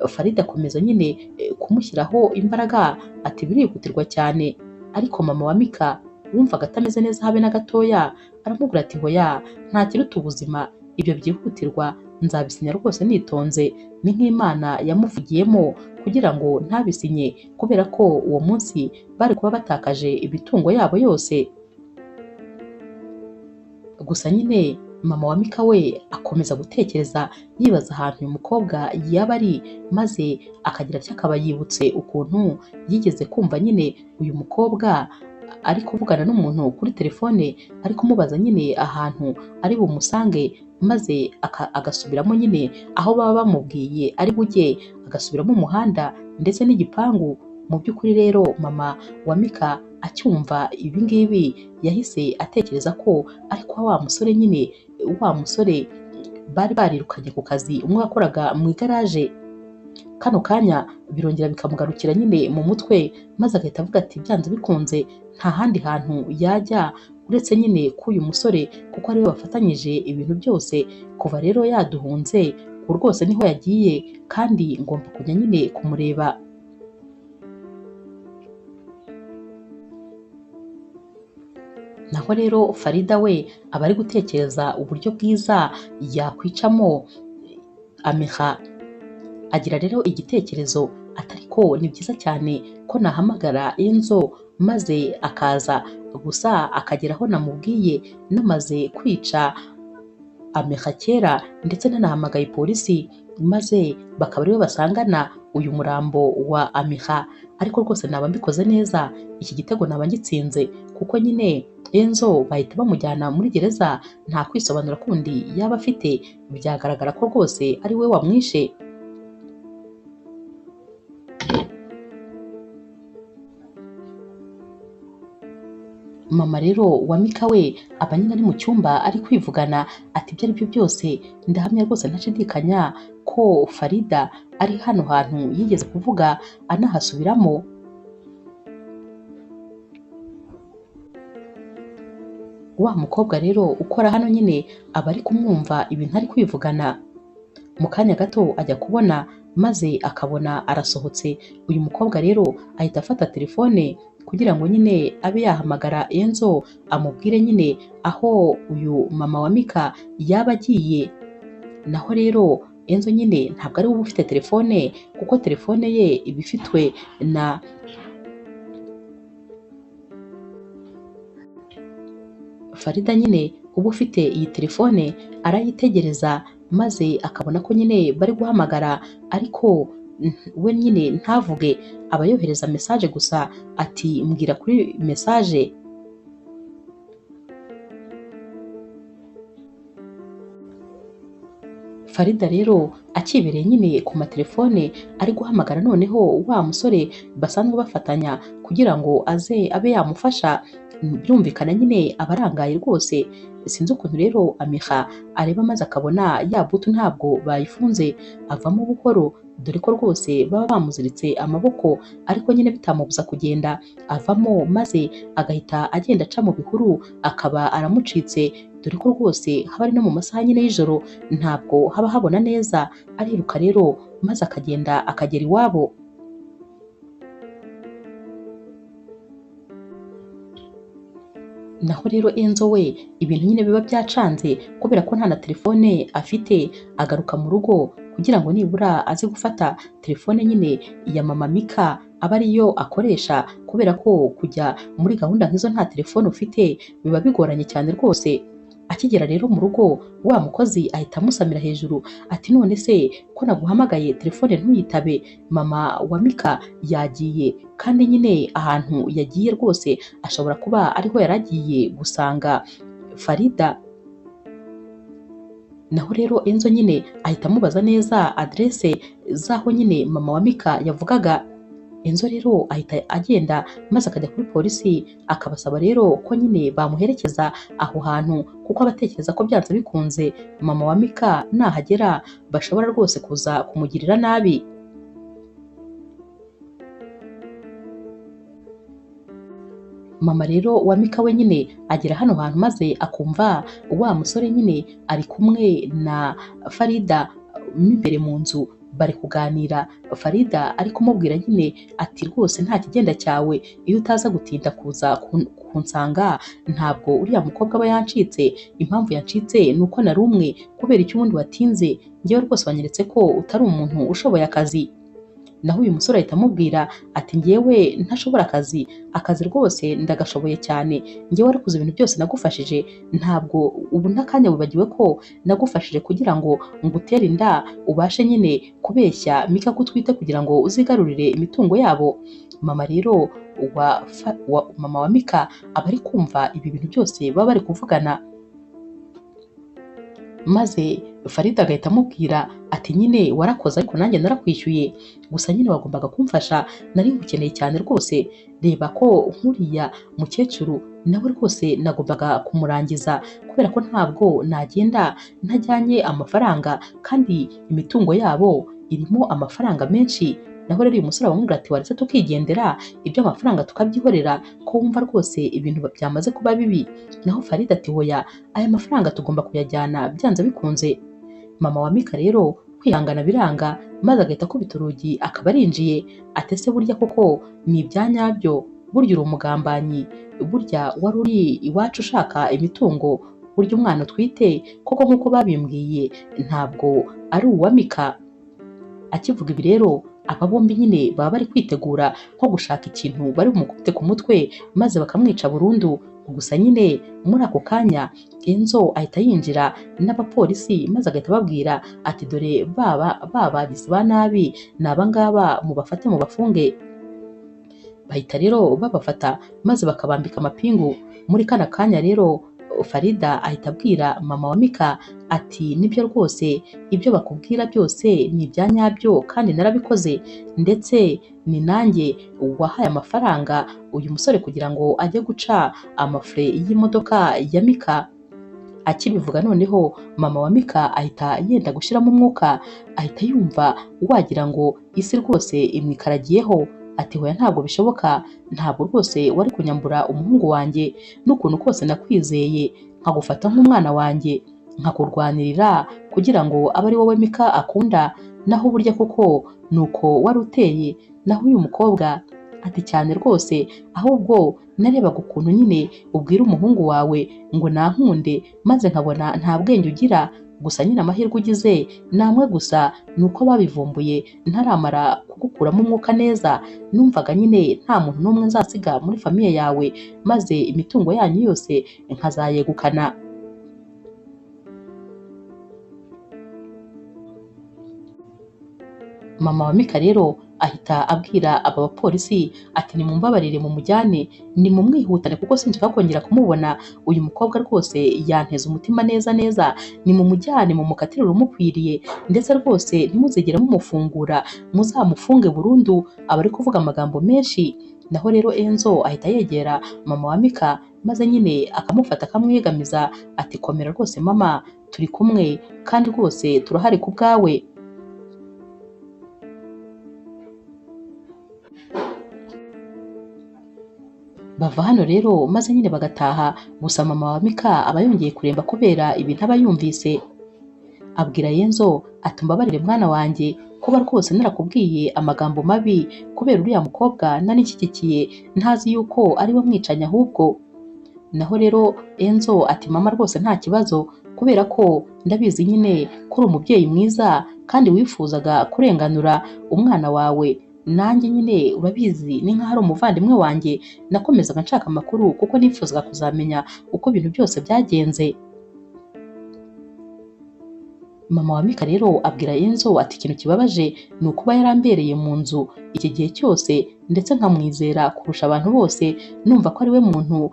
Farida akomeza nyine kumushyiraho imbaraga ati birihutirwa cyane, ariko mama wa Mika wumvaga atameze neza habe na gatoya, aramubwira ati hoya nta kiruta ubuzima, ibyo byihutirwa nzabisinya rwose nitonze, ni nk'Imana yamuvugiyemo kugira ngo ntabisinye kubera ko uwo munsi bari kuba batakaje imitungo yabo yose. Gusa nyine mama wa Mika we akomeza gutekereza yibaza ahantu uyu mukobwa yaba ari, maze akagira atya akaba yibutse ukuntu yigeze kumva nyine uyu mukobwa ari kuvugana n'umuntu kuri telefone, ari kumubaza nyine ahantu ari bumusange, maze agasubiramo nyine aho baba bamubwiye ari bujye, agasubiramo umuhanda ndetse n'igipangu. Mu by'ukuri rero mama wa Mika acyumva ibi ngibi yahise atekereza ko ari kwa wa musore nyine, wa musore bari barirukanye ku kazi, umwe wakoraga mu igaraje. Kano kanya birongera bikamugarukira nyine mu mutwe, maze agahita avuga ati byanze bikunze nta handi hantu yajya uretse nyine k'uyu musore, kuko ariwe bafatanyije ibintu byose. Kuva rero yaduhunze ubu rwose niho yagiye, kandi ngomba kujya nyine kumureba. Naho rero Farida we aba ari gutekereza uburyo bwiza yakwicamo Amiha. Agira rero igitekerezo atari ko ni byiza cyane ko nahamagara Enzo maze akaza, gusa akagera aho namubwiye namaze kwica Amiha kera, ndetse nanahamagaye polisi, maze bakaba aribo basangana uyu murambo wa Amiha. Ariko rwose naba mbikoze neza, iki gitego naba ngitsinze, kuko nyine Enzo bahita bamujyana muri gereza, nta kwisobanura kundi yaba afite, byagaragara ko rwose ari we wamwishe. Mama rero wa Mika we aba nyine ari mu cyumba ari kwivugana ati ibyo ari byo byose ndahamya rwose ntashidikanya ko Farida ari hano hantu yigeze kuvuga anahasubiramo. Wa mukobwa rero ukora hano nyine aba ari kumwumva ibintu ari kwivugana. Mu kanya gato ajya kubona, maze akabona arasohotse. Uyu mukobwa rero ahita afata telefone kugira ngo nyine abe yahamagara Enzo amubwire nyine aho uyu mama wa Mika yaba agiye. Naho rero Enzo nyine ntabwo ari we ufite telefone, kuko telefone ye iba ifitwe na Farida. Nyine uba ufite iyi telefone arayitegereza, maze akabona ko nyine bari guhamagara, ariko we nyine ntavuge, aba yohereza message gusa ati mbwira kuri message. Farida rero akibereye nyine ku matelefone ari guhamagara noneho wa musore basanzwe bafatanya kugira ngo aze abe yamufasha. Byumvikana nyine abarangaye rwose. Sinzi ukuntu rero Amiha areba, maze akabona ya butu ntabwo bayifunze, avamo buhoro, dore ko rwose baba bamuziritse amaboko, ariko nyine bitamubuza kugenda. Avamo maze agahita agenda aca mu bihuru, akaba aramucitse, dore ko rwose haba ari no mu masaha nyine y'ijoro, ntabwo haba habona neza. Ariruka rero maze akagenda akagera iwabo. Naho rero Enzo we ibintu nyine biba byacanze, kubera ko nta na telefone afite. Agaruka mu rugo kugira ngo nibura aze gufata telefone nyine ya mama Mika aba ariyo akoresha, kubera ko kujya muri gahunda nk'izo nta telefone ufite biba bigoranye cyane rwose. Akigera rero mu rugo, wa mukozi ahita amusamira hejuru ati none se ko naguhamagaye telefone ntuyitabe, mama wa Mika yagiye, kandi nyine ahantu yagiye rwose ashobora kuba ariho yaragiye gusanga Farida. Naho rero Enzo nyine ahita amubaza neza adresse zaho nyine mama wa Mika yavugaga. Enzo rero ahita agenda maze akajya kuri polisi, akabasaba rero ko nyine bamuherekeza aho hantu, kuko abatekereza ko byanze bikunze mama wa Mika nahagera bashobora rwose kuza kumugirira nabi. Mama rero wa Mika we nyine agera hano hantu, maze akumva wa musore nyine ari kumwe na Farida mo imbere mu nzu bari kuganira. Farida ari kumubwira nyine ati rwose nta kigenda cyawe iyo utaza gutinda kuza kunsanga ntabwo uriya mukobwa aba yancitse, impamvu yancitse ni uko nari umwe, kubera icyo ubundi watinze, njyewe rwose wanyeretse ko utari umuntu ushoboye akazi. Naho uyu musore ahita amubwira ati njyewe ntashobora akazi rwose ndagashoboye cyane, njyewe warikuze ibintu byose nagufashije, ntabwo ubu n'akanya wibagiwe ko nagufashije kugira ngo ngutere inda ubashe nyine kubeshya Mika ko utwite kugira ngo uzigarurire imitungo yabo. Mama rero mama wa Mika aba ari kumva ibi bintu byose baba bari kuvugana, maze Farida agahita amubwira ati nyine warakoze ariko nanjye narakwishyuye, gusa nyine wagombaga kumfasha, nari ngukeneye cyane rwose, reba ko nkuriya mukecuru nawe rwose nagombaga kumurangiza, kubera ko ntabwo nagenda ntajyanye amafaranga kandi imitungo yabo irimo amafaranga menshi. Naho rero uyu musore aramubwira ati waretse tukigendera iby'amafaranga tukabyihorera ko wumva rwose ibintu byamaze kuba bibi. Naho Farida ati hoya, aya mafaranga tugomba kuyajyana byanze bikunze. Mama wa Mika rero kwihangana biranga, maze agahita akubita urugi akaba arinjiye. Ati ese burya koko ni ibya nyabyo, burya uri umugambanyi, burya wari uri iwacu ushaka imitungo, burya umwana utwite koko nk'uko babimbwiye ntabwo ari uwa Mika. Akivuga ibi rero aba bombi nyine baba bari kwitegura nko gushaka ikintu bari bumukubite ku mutwe maze bakamwica burundu. Gusa nyine muri ako kanya Enzo ahita yinjira n'abapolisi maze agahita ababwira ati dore bagizi ba nabi ni abangaba mubafate mubafunge. Bahita rero babafata maze bakabambika amapingu. Muri kana kanya rero Farida ahita abwira mama wa Mika ati nibyo rwose ibyo bakubwira byose ni ibya nyabyo kandi narabikoze, ndetse ni nanjye wahaye amafaranga uyu musore kugira ngo ajye guca amafure y'imodoka ya Mika. Akibivuga noneho mama wa Mika ahita yenda gushyiramo umwuka, ahita yumva wagira ngo isi rwose imwikaragiyeho. Ati hoya ntabwo bishoboka, ntabwo rwose wari kunyambura umuhungu wanjye, n'ukuntu kose nakwizeye nkagufata nk'umwana wanjye nkakurwanirira kugira ngo abe ari wowe Mika akunda, naho burya koko nuko wari uteye. Naho uyu mukobwa ati cyane rwose, ahubwo narebaga ukuntu nyine ubwira umuhungu wawe ngo nankunde maze nkabona nta bwenge ugira, gusa nyine amahirwe ugize namwe gusa nuko babivumbuye ntaramara kugukuramo umwuka neza. Numvaga nyine nta muntu n'umwe nzasiga muri famiye yawe, maze imitungo yanyu yose nkazayegukana. Mama wa Mika rero ahita abwira aba bapolisi ati nimumbabarire mumujyane, nimumwihutane kuko sinshaka kongera kumubona, uyu mukobwa rwose yanteze umutima neza, nimumujyane mumukatire urumukwiriye, ndetse rwose ntimuzigere mumufungura, muzamufunge burundu. Aba ari kuvuga amagambo menshi. Naho rero Enzo ahita yegera mama wa Mika maze nyine akamufata akamwegamiza ati komera rwose mama, turi kumwe kandi rwose turahari ku bwawe. Bava hano rero maze nyine bagataha, gusa mama wa Mika aba yongeye kuremba kubera ibintu aba yumvise. Abwira Enzo ati mbabarire mwana wanjye, kuba rwose narakubwiye amagambo mabi kubera uriya mukobwa narinshyigikiye ntazi yuko ari we mwicanyi ahubwo. Naho rero Enzo ati mama rwose nta kibazo, kubera ko ndabizi nyine ko uri umubyeyi mwiza kandi wifuzaga kurenganura umwana wawe, nanjye nyine urabizi ni nk'aho ari umuvandimwe wanjye, nakomezaga nshaka amakuru kuko nifuzaga kuzamenya uko ibintu byose byagenze. Mama wa Mika rero abwira Enzo ati ikintu kibabaje ni ukuba yarambereye mu nzu iki gihe cyose ndetse nkamwizera kurusha abantu bose, numva ko ari we muntu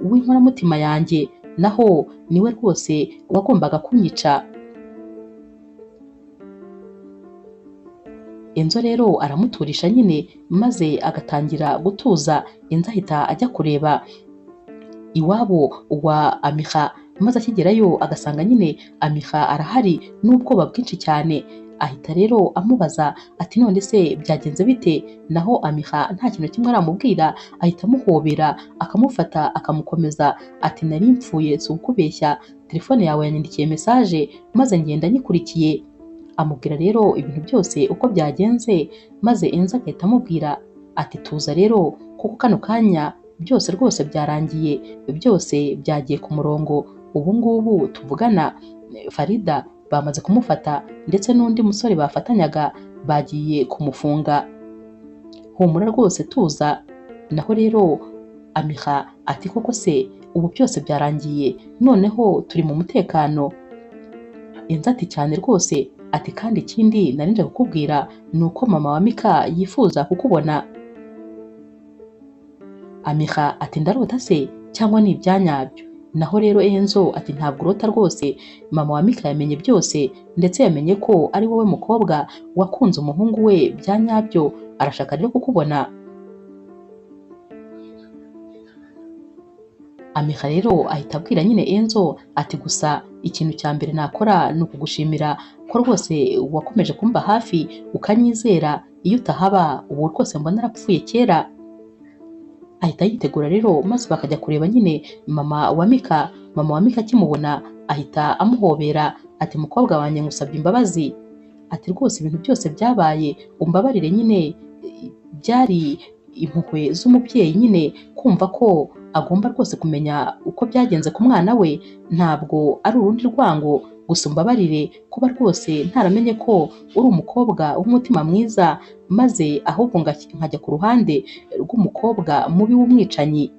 w'inkoramutima yanjye, naho niwe rwose wagombaga kunyica. Enzo rero aramuturisha nyine maze agatangira gutuza. Enzo ahita ajya kureba iwabo wa Amiha, maze akigerayo agasanga nyine Amiha arahari n'ubwoba bwinshi cyane. Ahita rero amubaza ati none se byagenze bite? Naho Amiha nta kintu kimwe aramubwira, ahita amuhobera akamufata akamukomeza ati nari mpfuye si ukubeshya, telefone yawe yanyandikiye message maze ngenda nyikurikiye. Amubwira rero ibintu byose uko byagenze, maze Enzo agahita amubwira ati tuza rero kuko kano kanya byose rwose byarangiye, byose byagiye ku murongo. Ubu ngubu tuvugana Farida bamaze kumufata ndetse n'undi musore bafatanyaga bagiye kumufunga. Humura rwose tuza. Naho rero Amiha ati koko se ubu byose byarangiye noneho turi mu mutekano? Enzo ati cyane rwose, ati kandi ikindi nari nje kukubwira ni uko mama wa Mika yifuza kukubona. Amiha ati ndarota se cyangwa ni ibyanyabyo? Naho rero Enzo ati ntabwo urota rwose, mama wa Mika yamenye byose ndetse yamenye ko ari wowe mukobwa wakunze umuhungu we bya nyabyo, arashaka rero kukubona. Amiha rero ahita abwira nyine Enzo ati gusa ikintu cya mbere nakora ni ukugushimira ko rwose wakomeje kumba hafi ukanyizera, iyo utahaba ubu rwose mbona narapfuye kera. Ahita yitegura rero maze bakajya kureba nyine mama wa Mika. Mama wa Mika akimubona ahita amuhobera ati mukobwa wanjye ngusabye imbabazi, ati rwose ibintu byose byabaye umbabarire nyine, byari impuhwe z'umubyeyi nyine kumva ko agomba rwose kumenya uko byagenze ku mwana we, ntabwo ari urundi rwango, gusa umbabarire kuba rwose ntaramenye ko uri umukobwa w'umutima mwiza, maze ahubwo nkajya ku ruhande rw'umukobwa mubi w'umwicanyi.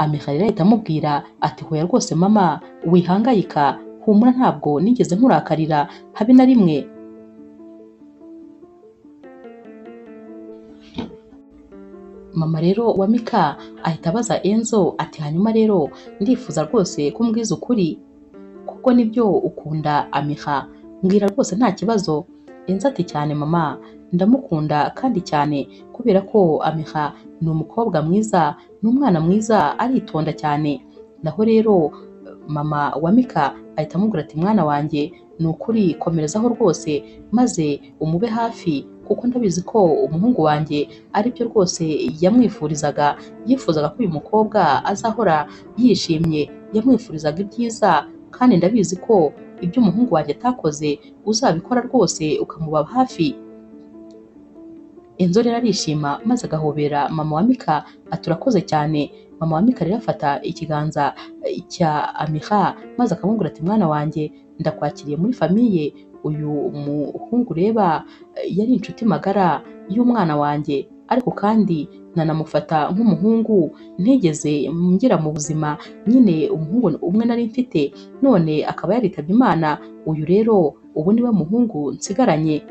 Amiha rero ahita amubwira ati hoya rwose mama wihangayika, humura ntabwo nigeze nkurakarira habe na rimwe. Mama rero wa Mika ahita abaza Enzo ati hanyuma rero ndifuza rwose kumbwiza ukuri, kuko nibyo ukunda Amiha? Mbwira rwose nta kibazo. Enzo ati cyane mama, ndamukunda kandi cyane kubera ko Amiha ni umukobwa mwiza, ni umwana mwiza, aritonda cyane. Naho rero mama wa Mika ahita amubwira ati mwana wanjye ni ukuri komerezaho rwose maze umube hafi, kuko ndabizi ko umuhungu wanjye ari byo rwose yamwifurizaga. Yifuzaga ko uyu mukobwa azahora yishimye, yamwifurizaga ibyiza, kandi ndabizi ko ibyo umuhungu wanjye atakoze uzabikora rwose ukamuba hafi. Enzo rero arishima maze agahobera mama wa Mika ati urakoze cyane. Mama wa Mika rero afata ikiganza cya Amiha maze akamubwira ati mwana wanjye ndakwakiriye muri famiye, uyu muhungu ureba yari inshuti magara y'umwana wanjye, ariko kandi nanamufata nk'umuhungu ntigeze ngira mu buzima, nyine umuhungu umwe nari mfite none akaba yaritabye Imana, uyu rero ubu niwe muhungu nsigaranye.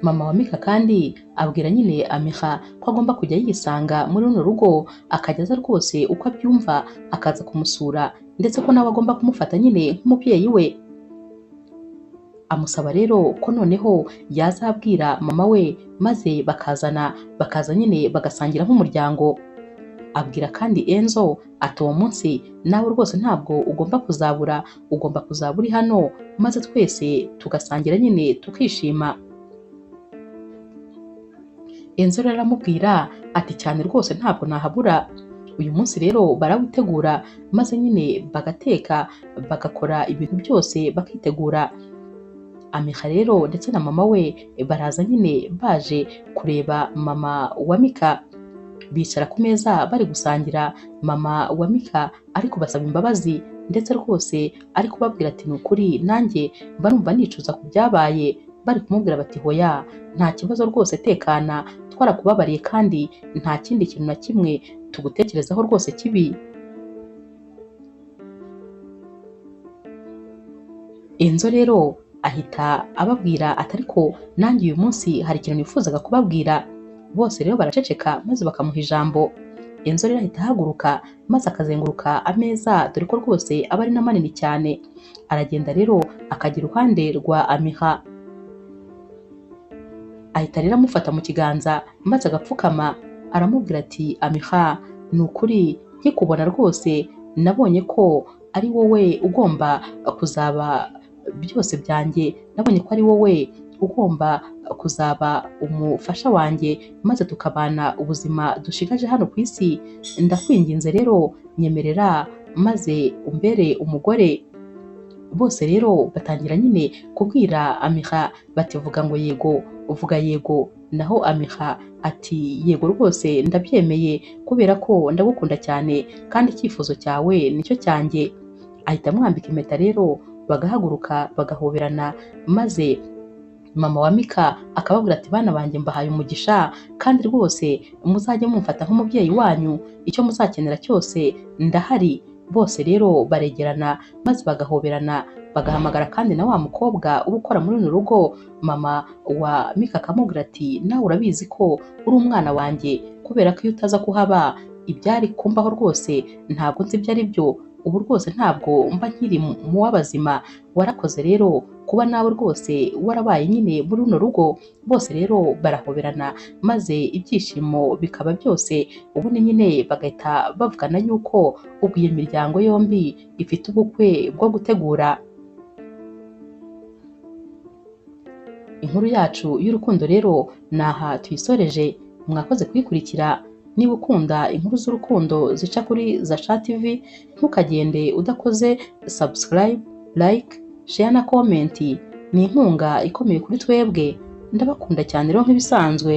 Mama wa Mika kandi abwira nyine Amiha ko agomba kujya yisanga muri runo rugo, akajya aza rwose uko abyumva akaza kumusura, ndetse ko nawe agomba kumufata nyine nk'umubyeyi we. Amusaba rero ko noneho yazabwira mama we maze bakaza nyine bagasangira nk'umuryango. Abwira kandi Enzo ati uwo munsi nawe rwose ntabwo ugomba kuzabura, ugomba kuzaba uri hano maze twese tugasangira nyine tukishima. Enzo rero aramubwira ati cyane rwose ntabwo nahabura. Uyu munsi rero barawitegura maze nyine bagateka bagakora ibintu byose bakitegura. Amiha rero ndetse na mama we baraza nyine baje kureba mama wa Mika. Bicara ku meza bari gusangira, mama wa Mika ari kubasaba imbabazi ndetse rwose ari kubabwira ati ni ukuri nanjye mba numva nicuza ku byabaye. Bari kumubwira bati hoya nta kibazo rwose, tekana, twarakubabariye kandi nta kindi kintu na kimwe tugutekerezaho rwose kibi. Enzo rero ahita ababwira ati ariko nanjye uyu munsi hari ikintu nifuzaga kubabwira. Bose rero baraceceka maze bakamuha ijambo. Enzo rero ahita ahaguruka maze akazenguruka ameza, dore ko rwose aba ari na manini cyane. Aragenda rero akajya iruhande rwa Amiha, ahita rero amufata mu kiganza maze agapfukama. Aramubwira ati Amiha, ni ukuri nkikubona rwose nabonye ko ari wowe ugomba kuzaba byose byanjye, nabonye ko ari wowe ugomba kuzaba umufasha wanjye maze tukabana ubuzima dushigaje hano ku isi. Ndakwinginze rero nyemerera maze umbere umugore. bose rero batangira nyine kubwira Amira bati vuga ngo yego, uvuga yego. Naho Amira ati yego rwose ndabyemeye kubera ko ndagukunda cyane kandi icyifuzo cyawe nicyo cyanjye. Ahita amwambika impeta rero bagahaguruka bagahoberana, maze mama wa Mika akababwira ati bana banjye mbahaye umugisha kandi rwose muzajye mumfata nk'umubyeyi wanyu, icyo muzakenera cyose ndahari. Bose rero baregerana maze bagahoberana, bagahamagara kandi na wa mukobwa uba ukora muri runo rugo. Mama wa Mika akamubwira ati nawe urabizi ko uri umwana wanjye, kubera ko iyo utaza kuhaba ibyari kumbaho rwose ntabwo nzi ibyo ari byo, ubu rwose ntabwo mba nkiri mu w'abazima. Warakoze rero kuba nawe rwose warabaye nyine muri runo rugo. Bose rero barahoberana maze ibyishimo bikaba byose, ubundi nyine bagahita bavugana yuko ubwo iyo miryango yombi ifite ubukwe bwo gutegura. Inkuru yacu y'urukundo rero naha tuyisoreje. Mwakoze kuyikurikira. Niba ukunda inkuru z'urukundo zica kuri Zasha TV, ntukagende udakoze subscribe, like, share na comment. Ni inkunga ikomeye kuri twebwe. Ndabakunda cyane rero nk'ibisanzwe.